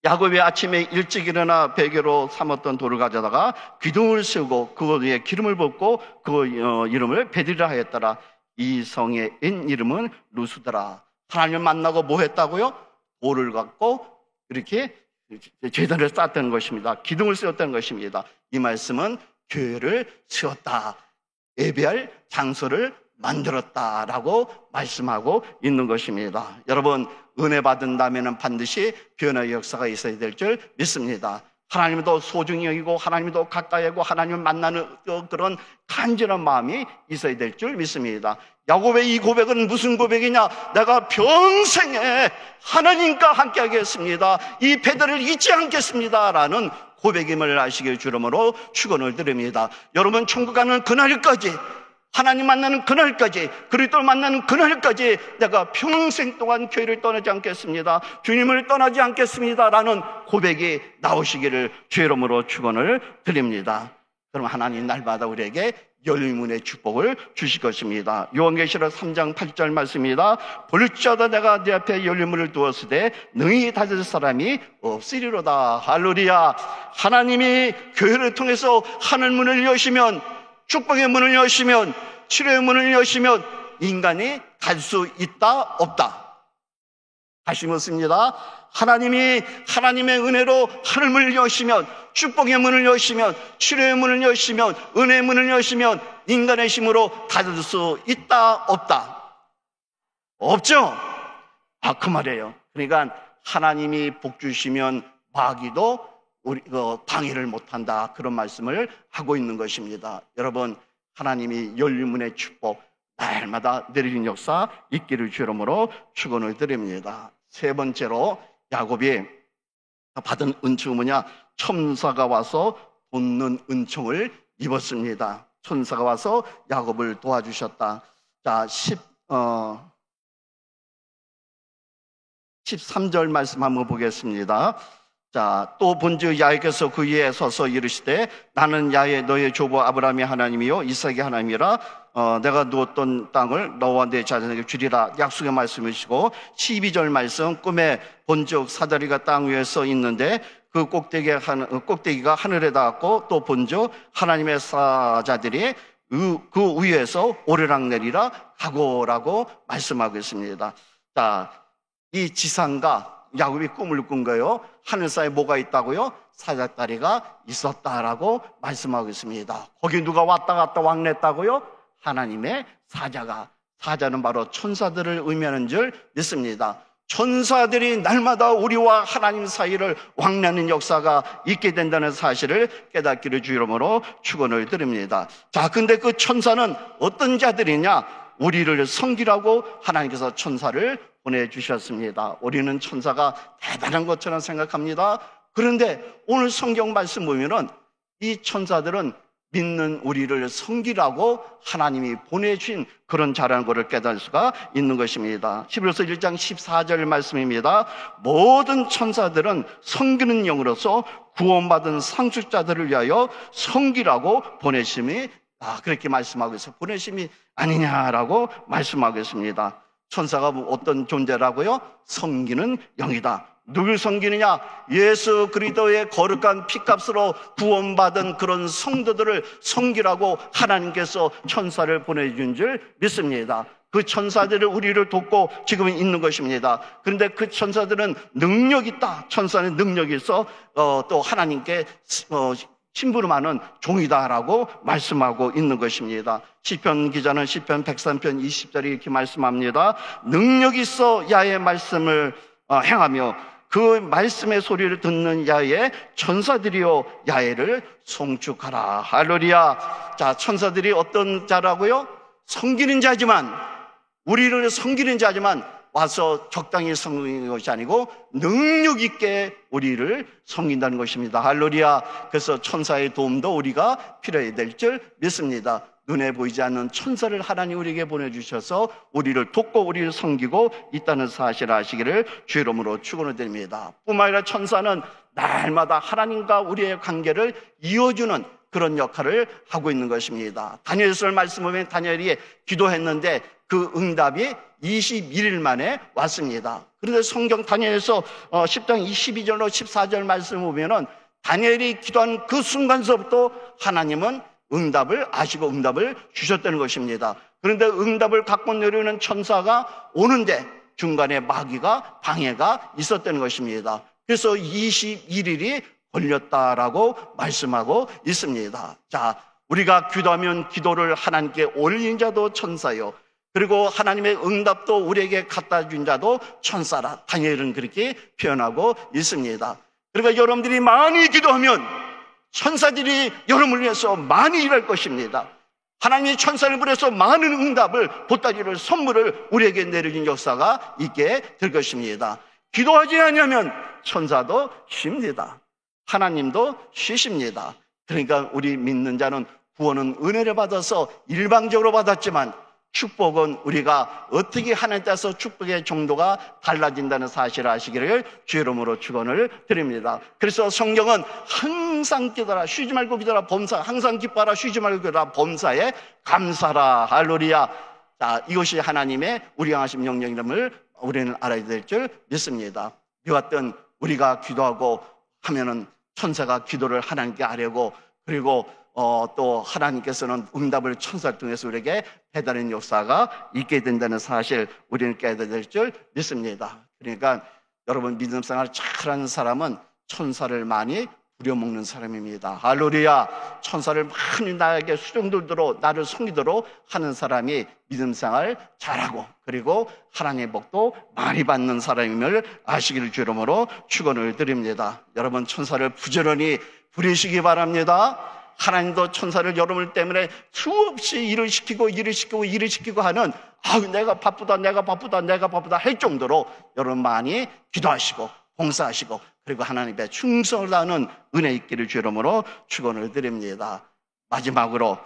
야곱이 아침에 일찍 일어나 베개로 삼았던 돌을 가져다가 기둥을 세우고 그 위에 기름을 붓고 그 이름을 베드리라 하였더라. 이 성의 옛 이름은 루스더라. 하나님을 만나고 뭐 했다고요? 돌을 갖고 이렇게 제단을 쌓았다는 것입니다. 기둥을 세웠다는 것입니다. 이 말씀은 교회를 세웠다, 예배할 장소를 만들었다라고 말씀하고 있는 것입니다. 여러분, 은혜 받은 다음에는 반드시 변화의 역사가 있어야 될 줄 믿습니다. 하나님을 더 소중히 여기고 하나님을 더 가까이 하고 하나님을 만나는 그런 간절한 마음이 있어야 될 줄 믿습니다. 야곱의 이 고백은 무슨 고백이냐? 내가 평생에 하나님과 함께 하겠습니다. 이 배달을 잊지 않겠습니다 라는 고백임을 아시길 주름으로 축원을 드립니다. 여러분, 천국 가는 그날까지, 하나님 만나는 그날까지, 그리스도를 만나는 그날까지 내가 평생 동안 교회를 떠나지 않겠습니다. 주님을 떠나지 않겠습니다 라는 고백이 나오시기를 주의 이름으로 축원을 드립니다. 그럼 하나님 날마다 우리에게 열문의 축복을 주실 것입니다. 요한계시록 3장 8절 말씀입니다. 볼지어다 내가 네 앞에 열문을 두었으되 능히 닫을 사람이 없으리로다. 할렐루야. 하나님이 교회를 통해서 하늘문을 여시면, 축복의 문을 여시면, 치료의 문을 여시면 인간이 갈 수 있다 없다? 다시 묻습니다. 하나님이 하나님의 은혜로 하늘문을 여시면, 축복의 문을 여시면, 치료의 문을 여시면, 은혜의 문을 여시면 인간의 힘으로 닫을 수 있다 없다? 없죠. 그 말이에요. 그러니까 하나님이 복 주시면 마귀도 방해를 못한다, 그런 말씀을 하고 있는 것입니다. 여러분, 하나님이 열문의 축복 날마다 내리는 역사 있기를 주름으로 축원을 드립니다. 세 번째로 야곱이 받은 은총은 뭐냐? 천사가 와서 돕는 은총을 입었습니다. 천사가 와서 야곱을 도와주셨다. 자, 13절 말씀 한번 보겠습니다. 자, 또 본즉 야훼께서 그 위에 서서 이르시되 나는 야훼 너의 조부 아브라함이 하나님이요 이삭이 하나님이라. 내가 누웠던 땅을 너와 내 자손에게 주리라 약속의 말씀이시고, 12절 말씀, 꿈에 본즉 사다리가 땅 위에 서 있는데 그 꼭대기가 하늘에 닿았고, 또 본즉 하나님의 사자들이 그 위에서 오르락내리라 하고라고 말씀하고 있습니다. 자, 이 지상과 야곱이 꿈을 꾼 거예요. 하늘사에 뭐가 있다고요? 사자다리가 있었다라고 말씀하고 있습니다. 거기 누가 왔다 갔다 왕랬다고요? 하나님의 사자는 바로 천사들을 의미하는 줄 믿습니다. 천사들이 날마다 우리와 하나님 사이를 왕래하는 역사가 있게 된다는 사실을 깨닫기를 주 이름으로 축원을 드립니다. 자, 근데 그 천사는 어떤 자들이냐? 우리를 섬기라고 하나님께서 천사를 보내주셨습니다. 우리는 천사가 대단한 것처럼 생각합니다. 그런데 오늘 성경 말씀 보면은 이 천사들은 믿는 우리를 섬기라고 하나님이 보내주신 그런 자라는 것을 깨달을 수가 있는 것입니다. 히브리서 1장 14절 말씀입니다. 모든 천사들은 섬기는 영으로서 구원받은 상속자들을 위하여 섬기라고 보내심이 그렇게 말씀하고 있어요. 보내심이 아니냐라고 말씀하고 있습니다. 천사가 어떤 존재라고요? 섬기는 영이다. 누굴 섬기느냐? 예수 그리스도의 거룩한 피값으로 구원받은 그런 성도들을 섬기라고 하나님께서 천사를 보내준 줄 믿습니다. 그 천사들을 우리를 돕고 지금 있는 것입니다. 그런데 그 천사들은 능력이 있다. 천사는 능력이 있어 또 하나님께 심부름하는 종이다라고 말씀하고 있는 것입니다. 시편 기자는 시편 103편 20절에 이렇게 말씀합니다. 능력이 있어 야의 말씀을 행하며 그 말씀의 소리를 듣는 야의 천사들이요 야를 송축하라. 할렐루야. 자, 천사들이 어떤 자라고요? 섬기는 자지만, 우리를 섬기는 자지만 와서 적당히 섬기는 것이 아니고 능력 있게 우리를 섬긴다는 것입니다. 할렐루야. 그래서 천사의 도움도 우리가 필요해야 될 줄 믿습니다. 눈에 보이지 않는 천사를 하나님 우리에게 보내주셔서 우리를 돕고 우리를 섬기고 있다는 사실을 아시기를 주 이름으로 축원을 드립니다. 뿐만 아니라 천사는 날마다 하나님과 우리의 관계를 이어주는 그런 역할을 하고 있는 것입니다. 다니엘서를 말씀하면 다니엘이 기도했는데 그 응답이 21일 만에 왔습니다. 그런데 성경 다니엘서 10장 22절로 14절 말씀을 보면은 다니엘이 기도한 그 순간서부터 하나님은 응답을 아시고 응답을 주셨다는 것입니다. 그런데 응답을 갖고 내려오는 천사가 오는데 중간에 마귀가 방해가 있었다는 것입니다. 그래서 21일이 걸렸다라고 말씀하고 있습니다. 자, 우리가 기도하면 기도를 하나님께 올린 자도 천사요, 그리고 하나님의 응답도 우리에게 갖다 준 자도 천사라. 다니엘은 그렇게 표현하고 있습니다. 그러니까 여러분들이 많이 기도하면 천사들이 여러분을 위해서 많이 일할 것입니다. 하나님이 천사를 보내서 많은 응답을, 보따리를, 선물을 우리에게 내려준 역사가 있게 될 것입니다. 기도하지 않으면 천사도 쉽니다. 하나님도 쉬십니다. 그러니까 우리 믿는 자는 구원은 은혜를 받아서 일방적으로 받았지만 축복은 우리가 어떻게 하나님에 따라서 축복의 정도가 달라진다는 사실을 아시기를 주 이름으로 축원을 드립니다. 그래서 성경은 항상 기도하라, 쉬지 말고 기도하라, 범사, 항상 기뻐하라, 쉬지 말고 기도하라, 범사에 감사라. 할렐루야. 자, 이것이 하나님의 우리 향하신 명령임을 우리는 알아야 될 줄 믿습니다. 이와 같은 우리가 기도하고 하면은 천사가 기도를 하나님께 아뢰고, 그리고 또 하나님께서는 응답을 천사를 통해서 우리에게 배달하는 역사가 있게 된다는 사실 우리는 깨달아야 될 줄 믿습니다. 그러니까 여러분, 믿음 생활 잘하는 사람은 천사를 많이 부려먹는 사람입니다. 할렐루야. 천사를 많이 나에게 수종들도록 나를 섬기도록 하는 사람이 믿음 생활 잘하고, 그리고 하나님의 복도 많이 받는 사람임을 아시기를 주 이름으로 축원을 드립니다. 여러분, 천사를 부지런히 부리시기 바랍니다. 하나님도 천사를 여러분 때문에 수없이 일을 시키고 하는, 내가 바쁘다 할 정도로 여러분 많이 기도하시고 봉사하시고, 그리고 하나님의 충성을 다하는 은혜 있기를 주 이름으로 축원을 드립니다. 마지막으로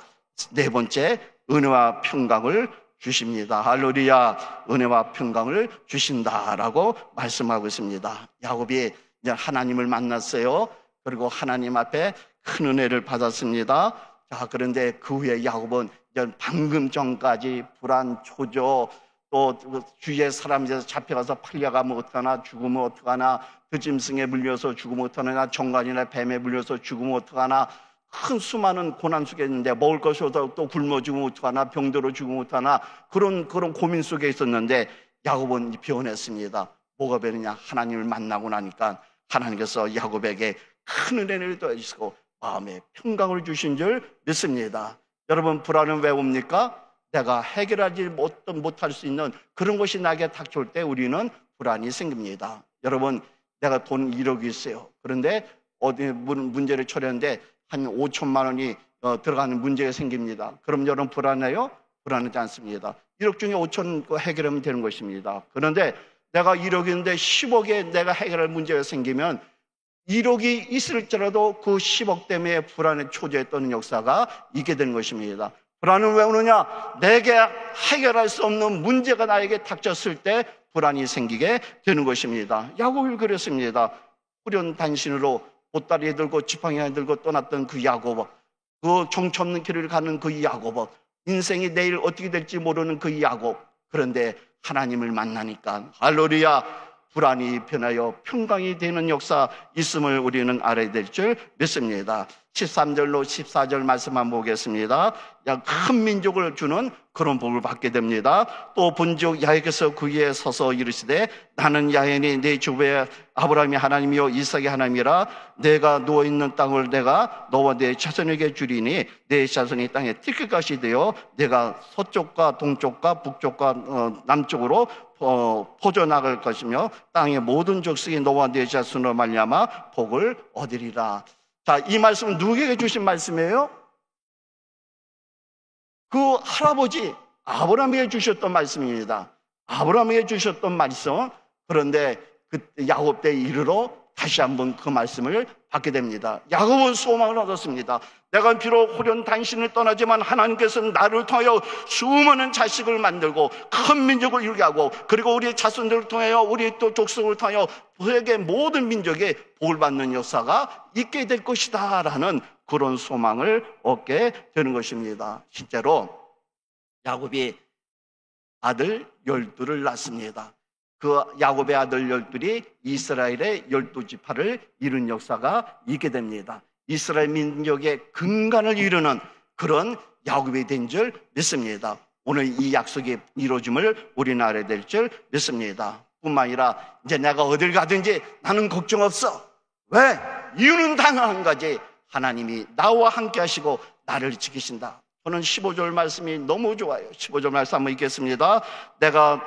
네 번째, 은혜와 평강을 주십니다. 할렐루야. 은혜와 평강을 주신다라고 말씀하고 있습니다. 야곱이 이제 하나님을 만났어요. 그리고 하나님 앞에 큰 은혜를 받았습니다. 자, 그런데 그 후에 야곱은 이제 방금 전까지 불안, 초조, 또 주위의 사람들에서 잡혀가서 팔려가면 어떡하나, 죽으면 어떡하나, 그 짐승에 물려서 죽으면 어떡하나, 정관이나 뱀에 물려서 죽으면 어떡하나, 큰 수많은 고난 속에 있는데 먹을 것이 없어 또 굶어 죽으면 어떡하나, 병들어 죽으면 어떡하나, 그런 고민 속에 있었는데 야곱은 변했습니다. 뭐가 변했냐? 하나님을 만나고 나니까 하나님께서 야곱에게 큰 은혜를 더해주시고 마음에 평강을 주신 줄 믿습니다. 여러분, 불안은 왜 옵니까? 내가 해결하지 못할 수 있는 그런 것이 나에게 닥쳐올 때 우리는 불안이 생깁니다. 여러분, 내가 돈 1억이 있어요. 그런데 어디 문제를 처리하는데 한 5천만 원이 들어가는 문제가 생깁니다. 그럼 여러분 불안해요? 불안하지 않습니다. 1억 중에 5천 해결하면 되는 것입니다. 그런데 내가 1억인데 10억에 내가 해결할 문제가 생기면 1억이 있을지라도 그 10억 때문에 불안에 초조했던 역사가 있게 되는 것입니다. 불안은 왜 오느냐? 내게 해결할 수 없는 문제가 나에게 닥쳤을 때 불안이 생기게 되는 것입니다. 야곱이 그랬습니다. 후련단신으로 보따리에 들고 지팡이에 들고 떠났던 그 야곱, 그 정처 없는 길을 가는 그 야곱, 인생이 내일 어떻게 될지 모르는 그 야곱. 그런데 하나님을 만나니까 할렐루야, 불안이 변하여 평강이 되는 역사 있음을 우리는 알아야 될 줄 믿습니다. 13절로 14절 말씀만 보겠습니다. 큰 민족을 주는 그런 복을 받게 됩니다. 또 본즉 야훼께서 그 위에 서서 이르시되 나는 야훼니 내 주부의 아브라함이 하나님이요 이삭이 하나님이라. 내가 누워있는 땅을 내가 너와 내 자손에게 주리니 내 자손이 땅에 띠끌것이 되어 내가 서쪽과 동쪽과 북쪽과 남쪽으로 퍼져나갈 것이며 땅의 모든 족속이 너와 내 자손으로 말미암아 복을 얻으리라. 자, 이 말씀은 누구에게 주신 말씀이에요? 그 할아버지 아브라함에게 주셨던 말씀입니다. 아브라함에게 주셨던 말씀. 그런데 그때 야곱 때 이르러 다시 한번 그 말씀을 받게 됩니다. 야곱은 소망을 얻었습니다. 내가 비록 후련단신을 떠나지만 하나님께서는 나를 통하여 수많은 자식을 만들고 큰 민족을 이루게 하고, 그리고 우리의 자손들을 통하여 우리 또 족속을 통하여 세계 모든 민족의 복을 받는 역사가 있게 될 것이다 라는 그런 소망을 얻게 되는 것입니다. 실제로 야곱이 아들 12를 낳습니다. 그 야곱의 아들 12이 이스라엘의 12지파를 이룬 역사가 있게 됩니다. 이스라엘 민족의 근간을 이루는 그런 야곱이 된 줄 믿습니다. 오늘 이 약속이 이루어짐을 우리는 알아야 될 줄 믿습니다. 뿐만 아니라 이제 내가 어딜 가든지 나는 걱정 없어. 왜? 이유는 단 한 가지, 하나님이 나와 함께 하시고 나를 지키신다. 저는 15절 말씀이 너무 좋아요. 15절 말씀 한번 읽겠습니다. 내가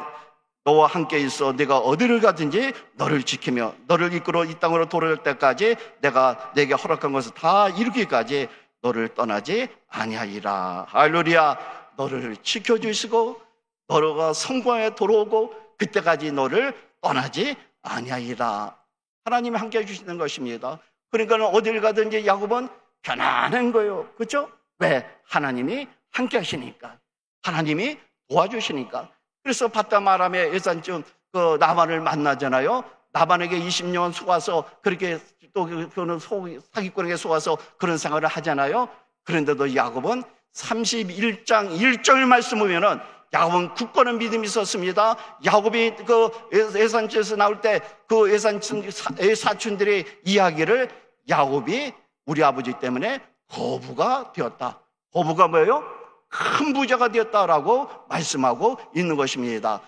너와 함께 있어 네가 어디를 가든지 너를 지키며 너를 이끌어 이 땅으로 돌아올 때까지 내가 내게 허락한 것을 다 이루기까지 너를 떠나지 아니하리라. 할렐루야. 너를 지켜주시고 너가 성공에 돌아오고 그때까지 너를 떠나지 아니하리라. 하나님이 함께 해주시는 것입니다. 그러니까 어딜 가든지 야곱은 편안한 거예요. 그렇죠? 왜? 하나님이 함께 하시니까, 하나님이 도와주시니까. 그래서 바다마람의 예산쯤 그 나반을 만나잖아요. 나반에게 20년 속아서 그렇게 또 그는 사기꾼에게 속아서 그런 생활을 하잖아요. 그런데도 야곱은 31장 1절 말씀 보면은 야곱은 굳건한 믿음이 있었습니다. 야곱이 그 예산집에서 나올 때 그 사촌들의 이야기를 야곱이 우리 아버지 때문에 거부가 되었다. 거부가 뭐예요? 큰 부자가 되었다라고 말씀하고 있는 것입니다.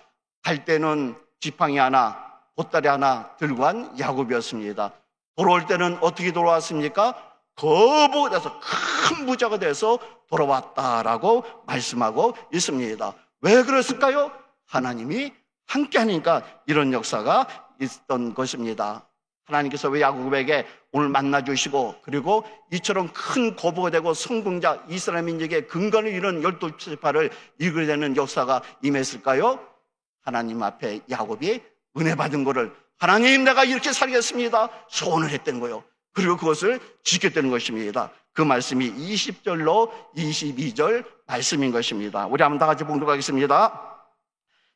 갈 때는 지팡이 하나, 보따리 하나 들고 간 야곱이었습니다. 돌아올 때는 어떻게 돌아왔습니까? 거부가 돼서 큰 부자가 돼서 돌아왔다라고 말씀하고 있습니다. 왜 그랬을까요? 하나님이 함께 하니까 이런 역사가 있었던 것입니다. 하나님께서 왜 야곱에게 오늘 만나주시고 그리고 이처럼 큰 거부가 되고 성공자 이스라엘 민족의 근간을 이룬 12지파를 이끌게 되는 역사가 임했을까요? 하나님 앞에 야곱이 은혜 받은 거를 하나님 내가 이렇게 살겠습니다 소원을 했던 거예요. 그리고 그것을 지켰다는 것입니다. 그 말씀이 20절로 22절 말씀인 것입니다. 우리 한번 다 같이 봉독하겠습니다.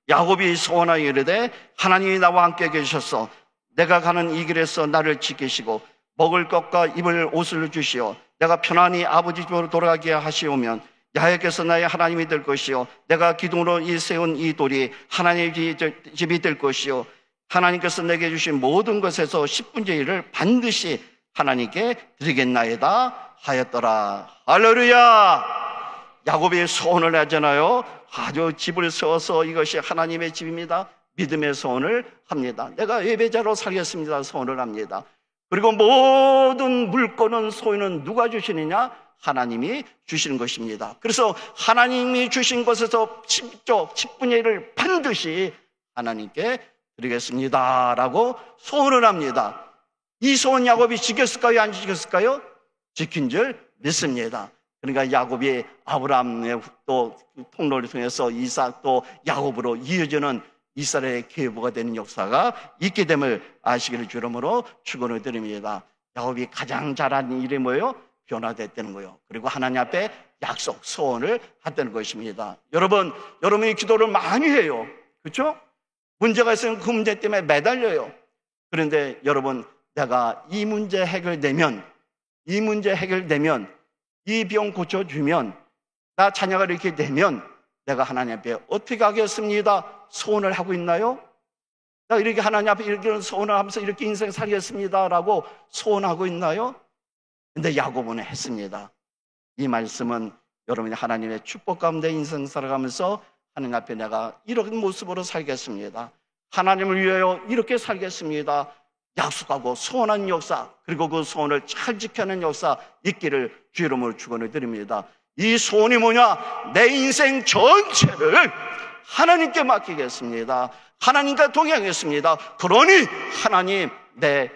야곱이 소원하여 이르되 하나님이 나와 함께 계셔서 내가 가는 이 길에서 나를 지키시고 먹을 것과 입을 옷을 주시오 내가 편안히 아버지 집으로 돌아가게 하시오면 야훼께서 나의 하나님이 될 것이요 내가 기둥으로 세운 이 돌이 하나님의 집이 될 것이요 하나님께서 내게 주신 모든 것에서 10분의 1을 반드시 하나님께 드리겠나이다 하였더라. 할렐루야. 야곱이 소원을 하잖아요. 아주 집을 세워서 이것이 하나님의 집입니다. 믿음의 소원을 합니다. 내가 예배자로 살겠습니다 소원을 합니다. 그리고 모든 물건은 소유는 누가 주시느냐? 하나님이 주시는 것입니다. 그래서 하나님이 주신 것에서 10분의 1을 반드시 하나님께 드리겠습니다 라고 소원을 합니다. 이 소원 야곱이 지켰을까요? 안 지켰을까요? 지킨 줄 믿습니다. 그러니까 야곱이 아브라함의 또 통로를 통해서 이삭 또 야곱으로 이어지는 이스라엘의 계보가 되는 역사가 있게 됨을 아시기를 주름으로 축원을 드립니다. 야곱이 가장 잘하는 일이 뭐예요? 변화됐다는 거예요. 그리고 하나님 앞에 약속, 소원을 했다는 것입니다. 여러분이 기도를 많이 해요. 그렇죠? 문제가 있으면 그 문제 때문에 매달려요. 그런데 여러분, 내가 이 문제 해결되면, 이 병 고쳐주면, 나 자녀가 이렇게 되면 내가 하나님 앞에 어떻게 하겠습니다? 소원을 하고 있나요? 나 이렇게 하나님 앞에 이렇게 소원을 하면서 이렇게 인생 살겠습니다라고 소원하고 있나요? 근데 야곱은 했습니다. 이 말씀은 여러분이 하나님의 축복 가운데 인생 살아가면서 하나님 앞에 내가 이런 모습으로 살겠습니다. 하나님을 위하여 이렇게 살겠습니다. 약속하고 소원한 역사, 그리고 그 소원을 잘 지켜내는 역사 있기를 주 이름으로 축원을 드립니다. 이 소원이 뭐냐? 내 인생 전체를 하나님께 맡기겠습니다. 하나님과 동행하겠습니다. 그러니 하나님, 내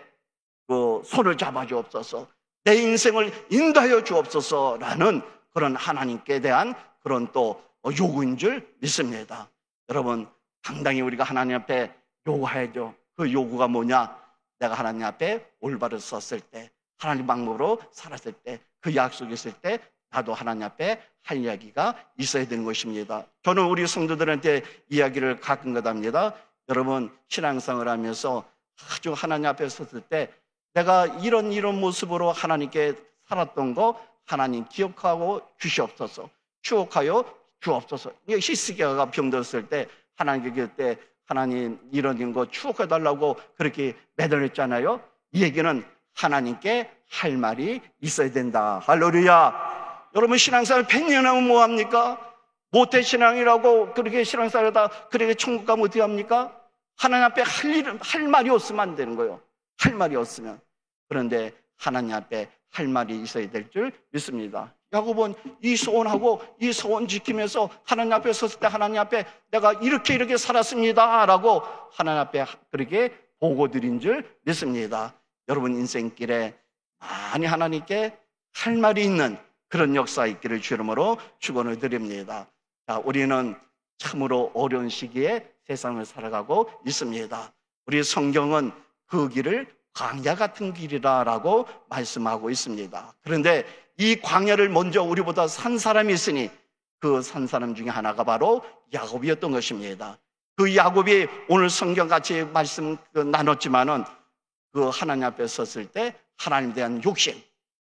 손을 잡아주옵소서, 내 인생을 인도하여 주옵소서라는 그런 하나님께 대한 그런 또 요구인 줄 믿습니다. 여러분, 당당히 우리가 하나님 앞에 요구해야죠. 그 요구가 뭐냐? 내가 하나님 앞에 올바로 섰을 때, 하나님 방법으로 살았을 때, 그 약속이 있을 때 나도 하나님 앞에 할 이야기가 있어야 되는 것입니다. 저는 우리 성도들한테 이야기를 가끔가다 합니다. 여러분, 신앙생활을 하면서 아주 하나님 앞에 섰을 때 내가 이런 모습으로 하나님께 살았던 거 하나님 기억하고 주시옵소서, 추억하여 주옵소서. 히스기야가 병들었을 때 하나님께 그때 하나님 이런 거 추억해달라고 그렇게 매달렸잖아요. 이 얘기는 하나님께 할 말이 있어야 된다. 할렐루야. 여러분, 신앙생활 100년 하면 뭐합니까? 모태신앙이라고 그렇게 신앙생활하다 그렇게 천국 가면 어떻게 합니까? 하나님 앞에 할 말이 없으면 안 되는 거예요. 할 말이 없으면. 그런데 하나님 앞에 할 말이 있어야 될 줄 믿습니다. 야곱은 이 소원하고 이 소원 지키면서 하나님 앞에 섰을 때 하나님 앞에 내가 이렇게 살았습니다 라고 하나님 앞에 그렇게 보고 드린 줄 믿습니다. 여러분 인생길에 많이 하나님께 할 말이 있는 그런 역사 있기를 주 이름으로 축원을 드립니다. 자, 우리는 참으로 어려운 시기에 세상을 살아가고 있습니다. 우리 성경은 그 길을 광야 같은 길이라고 말씀하고 있습니다. 그런데 이 광야를 먼저 우리보다 산 사람이 있으니 그 산 사람 중에 하나가 바로 야곱이었던 것입니다. 그 야곱이 오늘 성경같이 말씀 나눴지만은 그 하나님 앞에 섰을 때 하나님에 대한 욕심,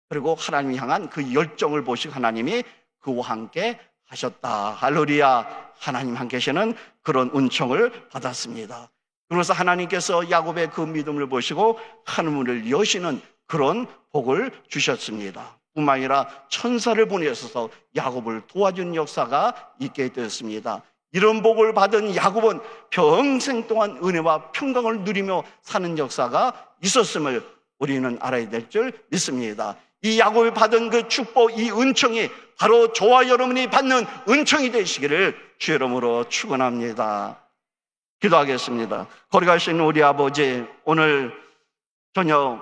그리고 하나님을 향한 그 열정을 보시고 하나님이 그와 함께 하셨다. 할렐루야. 하나님 함께 계시는 그런 은총을 받았습니다. 그래서 하나님께서 야곱의 그 믿음을 보시고 하늘문을 여시는 그런 복을 주셨습니다. 뿐만 아니라 천사를 보내셔서 야곱을 도와준 역사가 있게 되었습니다. 이런 복을 받은 야곱은 평생 동안 은혜와 평강을 누리며 사는 역사가 있었음을 우리는 알아야 될 줄 믿습니다. 이 야곱이 받은 그 축복, 이 은총이 바로 저와 여러분이 받는 은총이 되시기를 주 이름으로 축원합니다. 기도하겠습니다. 거리 갈 수 있는 우리 아버지, 오늘 저녁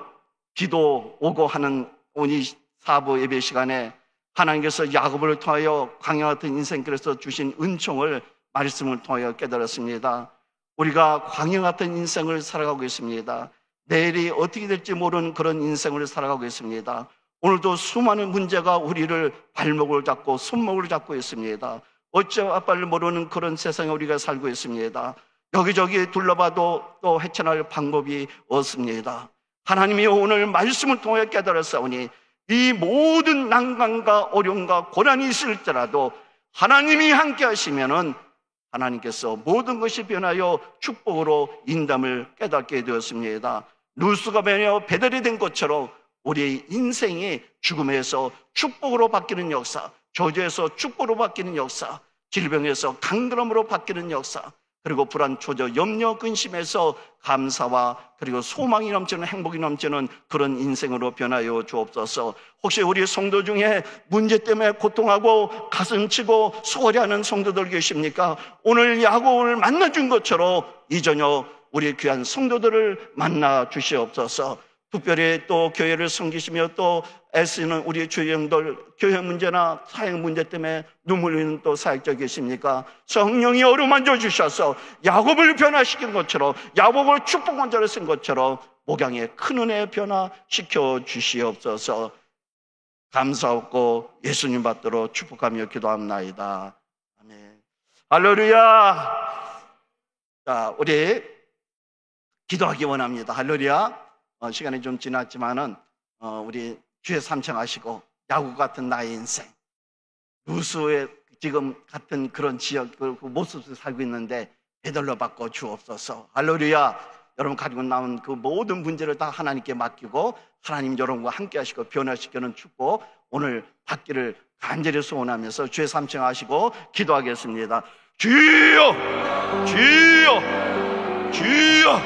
기도 오고 하는 오늘 사부 예배 시간에 하나님께서 야곱을 통하여 광야 같은 인생길에서 주신 은총을 말씀을 통하여 깨달았습니다. 우리가 광야 같은 인생을 살아가고 있습니다. 내일이 어떻게 될지 모르는 그런 인생을 살아가고 있습니다. 오늘도 수많은 문제가 우리를 발목을 잡고 손목을 잡고 있습니다. 어찌할바를 모르는 그런 세상에 우리가 살고 있습니다. 여기저기 둘러봐도 또 헤쳐나갈 방법이 없습니다. 하나님이 오늘 말씀을 통해 깨달았사오니 이 모든 난관과 어려움과 고난이 있을지라도 하나님이 함께 하시면은 하나님께서 모든 것이 변하여 축복으로 인담을 깨닫게 되었습니다. 누수가 변하여 배달이 된 것처럼 우리의 인생이 죽음에서 축복으로 바뀌는 역사, 저주에서 축복으로 바뀌는 역사, 질병에서 강건함으로 바뀌는 역사, 그리고 불안, 초조, 염려, 근심에서 감사와 그리고 소망이 넘치는 행복이 넘치는 그런 인생으로 변하여 주옵소서. 혹시 우리 성도 중에 문제 때문에 고통하고 가슴치고 소홀히하는 성도들 계십니까? 오늘 야곱을 만나준 것처럼 이 저녁 우리 귀한 성도들을 만나 주시옵소서. 특별히 또 교회를 섬기시며 또 애쓰는 우리 주영들 교회 문제나 사역 문제 때문에 눈물 흘리는 또 사역자 계십니까? 성령이 어루만져 주셔서 야곱을 변화시킨 것처럼, 야곱을 축복 원자를 쓴 것처럼 목양의 큰 은혜 변화시켜 주시옵소서. 감사하고 예수님 받들어 축복하며 기도합나이다. 아멘. 할렐루야. 자, 우리 기도하기 원합니다. 할렐루야. 시간이 좀 지났지만은 우리 주의 삼청하시고 야곱 같은 나의 인생, 루스의 지금 같은 그런 지역 그 모습을 살고 있는데 되돌려 바꿔 주옵소서. 할렐루야. 여러분 가지고 남은 그 모든 문제를 다 하나님께 맡기고 하나님 여러분과 함께 하시고 변화시키는 축복 오늘 받기를 간절히 소원하면서 주의 삼청하시고 기도하겠습니다. 주여, 주여, 주여.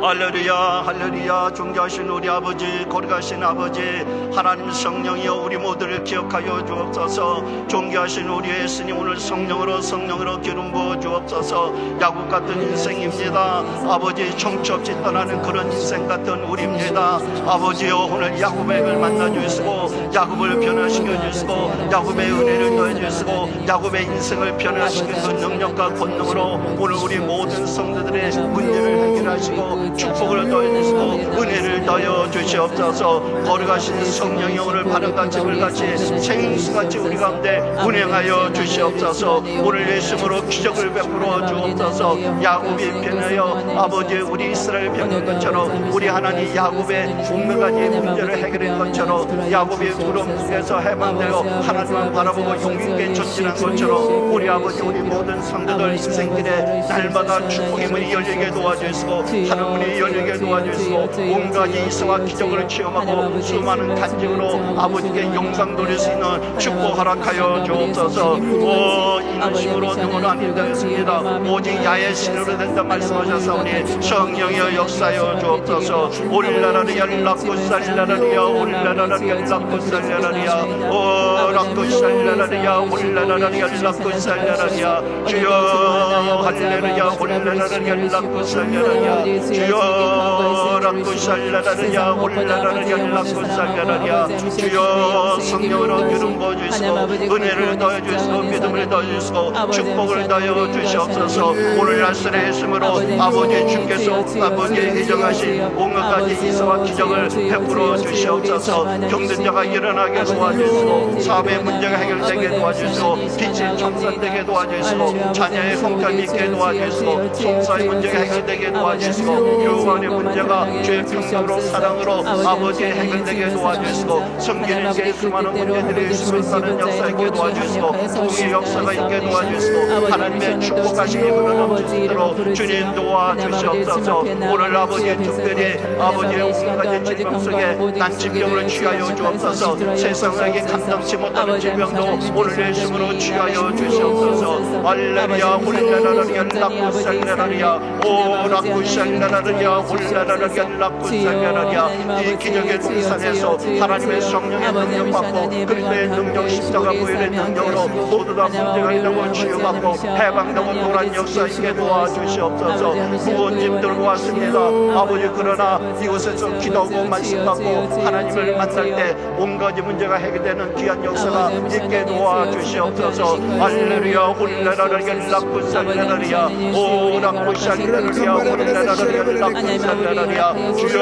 할렐루야, 할렐루야. 존귀하신 우리 아버지, 거룩하신 아버지, 하나님 성령이여 우리 모두를 기억하여 주옵소서. 존귀하신 우리 예수님, 오늘 성령으로 기름 부어 주옵소서. 야곱 같은 인생입니다. 아버지, 정처 없이 떠나는 그런 인생 같은 우리입니다. 아버지여, 오늘 야곱을 만나 주시고 야곱을 변화시켜 주시고 야곱의 은혜를 더해 주시고 야곱의 인생을 변화시키는 그 능력과 권능으로 오늘 우리 모든 성도들의 문제를 해결하시고 축복을 더해주시고 은혜를 더해 주시옵소서. 거룩하신 성령이 오늘 바람같이 불같이 생수같이 우리 가운데 운행하여 주시옵소서. 오늘 예수님으로 기적을 베풀어 주옵소서. 야곱이 변하여 아버지 우리 이스라엘 변한 것처럼 우리 하나님 야곱의 온갖 가지 문제를 해결한 것처럼 야곱이 구름 속에서 해방되어 하나님을 바라보고 용기 있게 전진한 것처럼 우리 아버지 우리 모든 성도들 인생길에 날마다 축복의 문이 열리게 도와주시고 하늘 문이 열리게 도와주시고 온갖 인사와 기적을 체험하고 수많은 간증으로 아버지께 영광 돌릴 수 있는 축복 허락하여 주옵소서. 인심으로 누구나 힘들었습니다. 오직 야의 신으로 된다 말씀하셨사오니 성령이여 역사여 주옵소서. 올라라리 연락고 살라라리야 올라라리 연락고 살라라리야 오락고 살라라리야 올라라리 연락고 살라라리야 주여 할렐루야 올라라리 연락고 살라라리야 주여 락고 살라라리야 올라라리 연락고 살라라리야 주여 성령으로 기름 부어주시고 은혜를 더해주시고 믿음을 더해주시고 축복을 더해 주시옵소서. 오늘 날선의 예수님으로 아버지 주께서 아버지 예정하신 온갖 가지 이사와 기적을 베풀어 주시옵소서. 병든 자가 일어나게 도와주시고 사업의 문제가 해결되게 도와주시고 빛이 청산되게 도와주시고 자녀의 성격이 있게 도와주시고 송사의 문제가 해결되게 도와주시고 교관의 문제가 죄의 평강으로 사랑으로 아버지 해결되게 도와주시고 성기는 게 수많은 문제들이 수술하는 역사 있게 도와주시고 공의 역사가 있게 도와주시고 하나님의 축복하시기 그러는 주님 도와주시옵소서. 오늘 아버지 특별히 아버지의 온갖 질병 속에 난질병을 취하여 주옵소서. 세상에게 감당치 못하는 질병도 오늘 예수님으로 취하여 주시옵소서. 할렐루야 올라라라리야 락고 살라라리야 오락고 살라라리야 올라라라리야 락고 살라라리야 이 기적의 동산에서 하나님의 성령의 능력 받고 그리스도의 능력 십자가 보혈의 능력으로 모두 다 문제가 있다고 치유받고 해방되고 노란 역사 있게 도와주시옵소서. 무거운 짐 들고 왔습니다. 아버지 그러나 이곳에서 기도하고 말씀받고 하나님을 만날 때 온가지 문제가 해결되는 귀한 역사가 있게 도와주시옵소서. 할렐루야 올라라라리야 락고 살라라리야 오락고 살라라리야 올라라라리야 락고 살라라리야 주여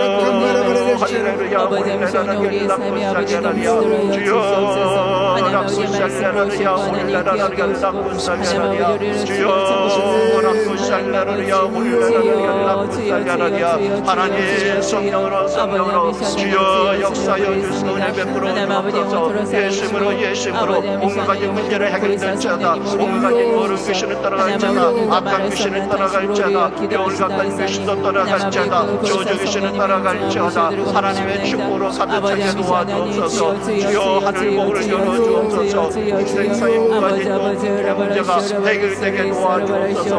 할렐루야 올라라라리야 락고 살라라리야 주여 락고 살라라리야 올라라라리야 락고 살라라리야 주여 락고 살라라리야 올라라라리야 락고 살라라리야 하나님 성령으로 주여 역사여 주시고 은혜 베풀어 주옵소서. 예수님으로 온갖 문제를 해결될 자다 온갖 어른 귀신을 따라갈 자다 악한 귀신을 따라갈 자다 겨울 같은 귀신도 따라갈 자다 저주 귀신을 따라갈 자다 하나님의 축복으로 가득하게 도와주옵소서. 주여 하늘 목을 열어주옵소서. 인생사의 온가지 문제가 해결되게 도와주옵소서.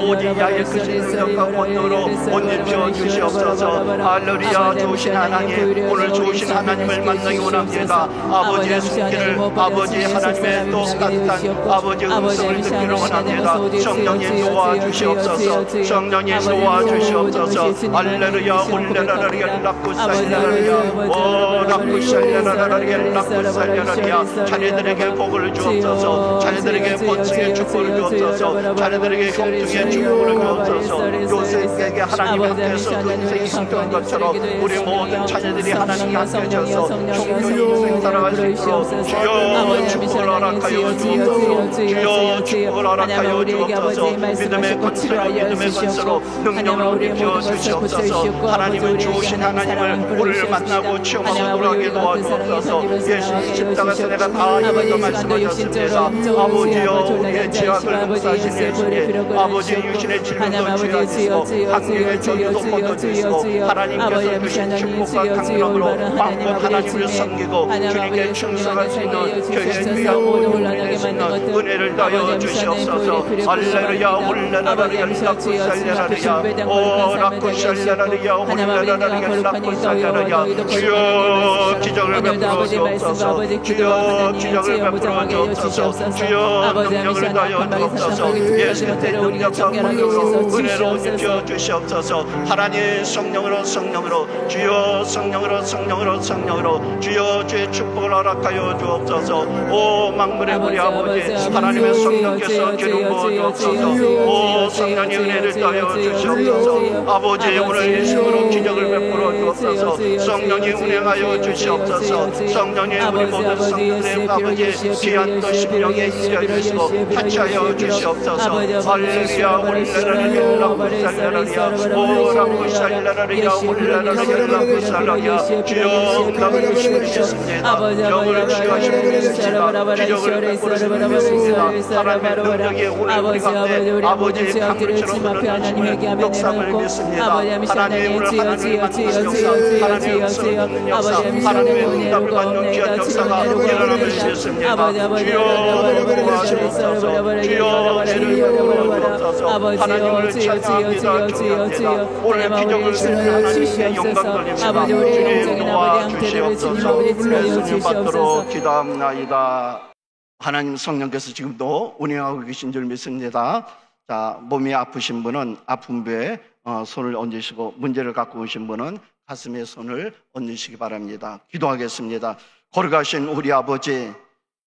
오직 야의 크신 능력과 권능으로 옷 입혀 주시옵소서. 할렐루야 좋으신 하나님 오늘 좋으신 하나님을 만나기 원합니다. 아버지의 손길을 아버지 하나님의 또 따뜻한 아버지 음성을 듣기를 원합니다. 성령님 도와주시옵소서. 성령님 도와주시옵소서. 할렐루야 홀레라라리야 라쿠살레라리야 오 라쿠살레라라리야 라쿠살레라리야 자녀들에게 복을 주옵소서. 자녀들에게 번성의 축복을 주옵소서. 자녀들에게 형통의 축복을 주옵소서. 요셉에게 하나님 함께서 그 인생이 성공한 것처럼 우리 모든 자녀들이 하나님 함께져서 종교의 인생 살아갈 수 있도록 주여 축복을 허락하여 주옵소서. 주여 축복을 허락하여 주옵소서. 믿음의 권세로 믿음의 권세로 능력으로 입혀 주시옵소서. 하나님은 좋으신 하나님을 오늘 만나고 체험하고 돌아가게 도와주옵소서. 예수님 십자가에서 내가 다 이루었다 말씀하셨습니다. 아버지여 우리의 죄악을 용서하신 예수님, 아버지 유신의 질문도 죄하시고 학령의 저주도 벗어주시고 하나님께서 주신 축복과 강력으로 마음껏 하나님을 섬기고 주님께 충성할 수 있는 교회의 귀한 모든 될 수 있는 은혜를 더하여 주시옵소서. 할렐루야 홀레라라리야 라쿠살레라리야 오 라쿠살레라리야 홀레라라리야 라쿠살레라리야 주여 기적을 베풀어 주옵소서. 주여 기적을 베풀어 주옵소서. 주여 능력을 더하여 주옵소서. 예수 그리스도의 능력과 권능으로 은혜로 입혀 주시옵소서. 하나님 성령으로 성령으로 주여 성령으로 성령으로 성령으로 주여 주의 축복을 허락하여 주옵소서. 오 만물의 우리 아버지 하나님의 성령께서 기름 부어 주옵소서. 오 성령의 은혜를 더하여 주시옵소서. 아버지 오늘 예수로 기적을 베풀어 주옵소서. 성령이 운행하여 주시옵소서. 성령이 우리 모든 성도들의 아버지 귀한 또 심령에 있어 주시고 같이하여 주시옵소서. 할렐루야 홀레라라리야 라쿠살레라리야 오 라쿠살레라리야 홀레라라리야 라쿠살레라리야 주여 응답을 주시겠습니다. 영을 취하시는 믿습니다. 기적을 베풀으시는 믿습니다. 하나님의 능력이 오늘 우리 가운데 아버지 강물처럼 흘러나시는 역사를 믿습니다. 하나님 오늘 하나님을 만나는 역사, 하나님의 역사를 듣는 역사, 하나님의 응답을 받는 귀한 역사가 일어남을 믿습니다. 주여 도와주옵소서. 주여 죄를 베풀어 주옵소서. 하나님을 찬양합니다. 기도합니다. 오늘 기적을 베푸는 하나님께 영광 돌립니다. 주님 도와주시옵소서. 예수님 받도록 기도합나이다. 하나님 성령께서 지금도 운행하고 계신 줄 믿습니다. 자, 몸이 아프신 분은 아픈 배에 손을 얹으시고 문제를 갖고 오신 분은 가슴에 손을 얹으시기 바랍니다. 기도하겠습니다. 거룩하신 우리 아버지,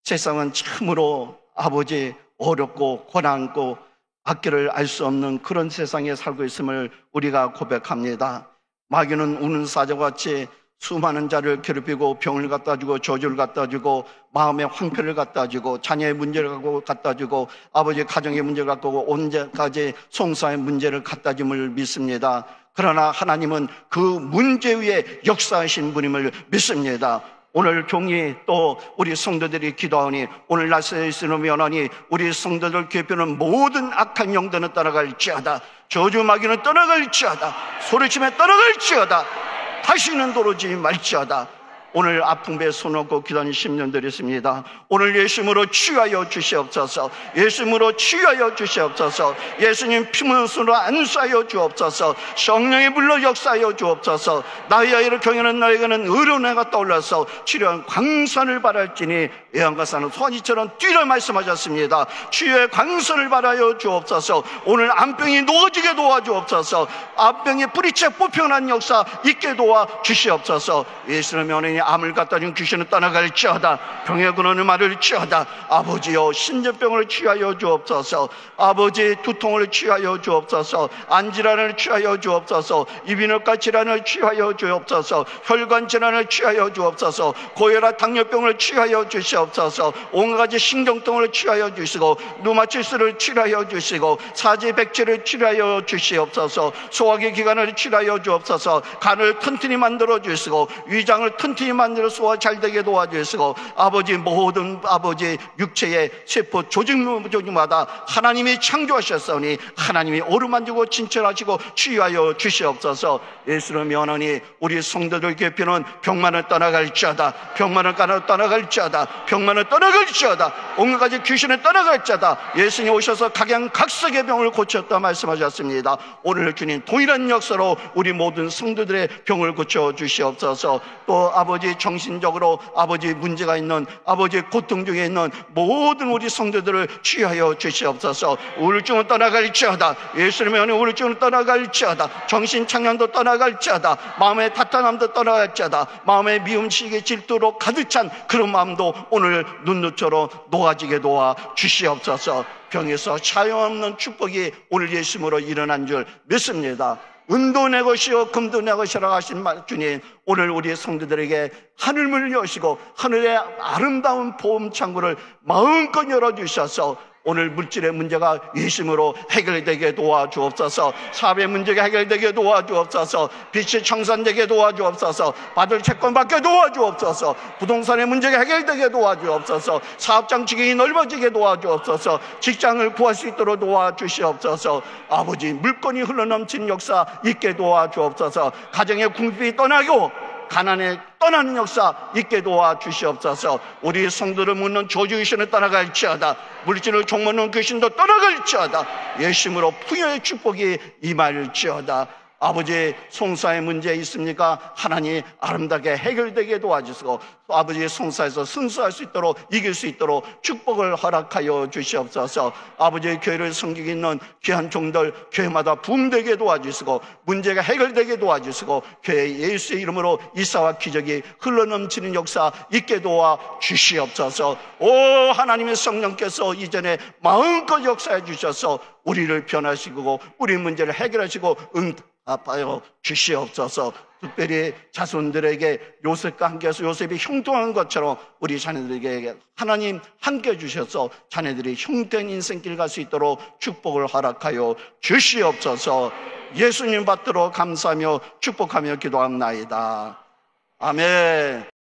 세상은 참으로 아버지 어렵고 고난고 앞길을 알 수 없는 그런 세상에 살고 있음을 우리가 고백합니다. 마귀는 우는 사자같이 수많은 자를 괴롭히고 병을 갖다 주고 저주를 갖다 주고 마음의 황폐를 갖다 주고 자녀의 문제를 갖다 주고 아버지 가정의 문제를 갖고 오고 온전까지 송사의 문제를 갖다 줌을 믿습니다. 그러나 하나님은 그 문제 위에 역사하신 분임을 믿습니다. 오늘 종이 또 우리 성도들이 기도하니 오늘 날씨에 있으면 원하니 우리 성도들 괴롭히는 모든 악한 영들은 떠나갈지어다. 저주 마귀는 떠나갈지어다. 소리치며 떠나갈지어다. 다시는 도로지 말지어다. 오늘 아픈 배에 손 얹고 기도하는 심령들이 있습니다. 오늘 예수님으로 치유하여 주시옵소서. 예수님으로 치유하여 주시옵소서. 예수님 피문수로 안수하여 주옵소서. 성령의 불로 역사하여 주옵소서. 나의 아이를 경외하는 너에게는 의로운 해가 떠올라서 치료한 광선을 바랄지니 예언과 사는 소환이처럼 뛰라 말씀하셨습니다. 치유의 광선을 바라여 주옵소서. 오늘 암병이 녹아지게 도와주옵소서. 암병이 뿌리채 뽑혀난 역사 있게 도와주시옵소서. 예수님의 은혜니 암을 갖다 준 귀신은 떠나갈지어다. 병의 근원을 말을지어다. 아버지여 신전병을 치유하여 주옵소서. 아버지 두통을 치유하여 주옵소서. 안질환을 치유하여 주옵소서. 이비인후과 질환을 치유하여 주옵소서. 혈관 질환을 치유하여 주옵소서. 고혈압 당뇨병을 치유하여 주시옵소서. 온갖 가지 신경통을 치유하여 주시고 루마티스를 치유하여 주시고 사지백지를 치유하여 주시옵소서. 소화기 기관을 치유하여 주옵소서. 간을 튼튼히 만들어 주시고 위장을 튼튼히 만들어 소화 잘 되게 도와주시고 아버지 모든 아버지 육체의 세포 조직마다 하나님이 창조하셨사오니 하나님이 오르만지고 진철하시고 치유하여 주시옵소서. 예수를 면하니 우리 성도들 괴피는 병만을 떠나갈지어다. 병만을 떠나갈지어다. 병만을 떠나갈지어다. 온갖 가지 귀신을 떠나갈지어다. 예수님 오셔서 각양각색의 병을 고쳤다 말씀하셨습니다. 오늘 주님 동일한 역사로 우리 모든 성도들의 병을 고쳐 주시옵소서. 또 아버지 아버지 정신적으로 아버지 문제가 있는 아버지 고통 중에 있는 모든 우리 성도들을 취하여 주시옵소서. 우울증을 떠나갈지어다. 예수님의 은혜 우울증을 떠나갈지어다. 정신착량도 떠나갈지어다. 마음의 타탄함도 떠나갈지어다. 마음의 미움시기 질투로 가득 찬 그런 마음도 오늘 눈누처럼 녹아지게 도와 주시옵소서. 병에서 차용없는 축복이 오늘 예수님으로 일어난 줄 믿습니다. 은도 내 것이요 금도 내 것이라고 하신 주님, 오늘 우리 성도들에게 하늘문을 여시고 하늘의 아름다운 보험 창구를 마음껏 열어주셔서 오늘 물질의 문제가 예수님으로 해결되게 도와주옵소서. 사업의 문제가 해결되게 도와주옵소서. 빚이 청산되게 도와주옵소서. 받을 채권 받게 도와주옵소서. 부동산의 문제가 해결되게 도와주옵소서. 사업장 지경이 넓어지게 도와주옵소서. 직장을 구할 수 있도록 도와주시옵소서. 아버지, 물건이 흘러넘치는 역사 있게 도와주옵소서. 가정의 궁핍이 떠나고 가난에 떠나는 역사 있게 도와주시옵소서. 우리 성도를 묻는 저주의신을 떠나갈지어다. 물질을 종먹는 귀신도 떠나갈지어다. 예수님으로 풍요의 축복이 임할지어다. 아버지, 송사의 문제 있습니까? 하나님 아름답게 해결되게 도와주시고 아버지 송사에서 승수할 수 있도록 이길 수 있도록 축복을 허락하여 주시옵소서. 아버지, 교회를 섬기고 있는 귀한 종들 교회마다 부흥되게 도와주시고 문제가 해결되게 도와주시고 교회 예수의 이름으로 이사와 기적이 흘러넘치는 역사 있게 도와 주시옵소서. 오 하나님의 성령께서 이전에 마음껏 역사해 주셔서 우리를 변화시키고 우리 문제를 해결하시고 아파요 주시옵소서. 특별히 자손들에게 요셉과 함께해서 요셉이 형통한 것처럼 우리 자녀들에게 하나님 함께 주셔서 자녀들이 형통한 인생길 갈 수 있도록 축복을 허락하여 주시옵소서. 예수님 받들어 감사하며 축복하며 기도합나이다. 아멘.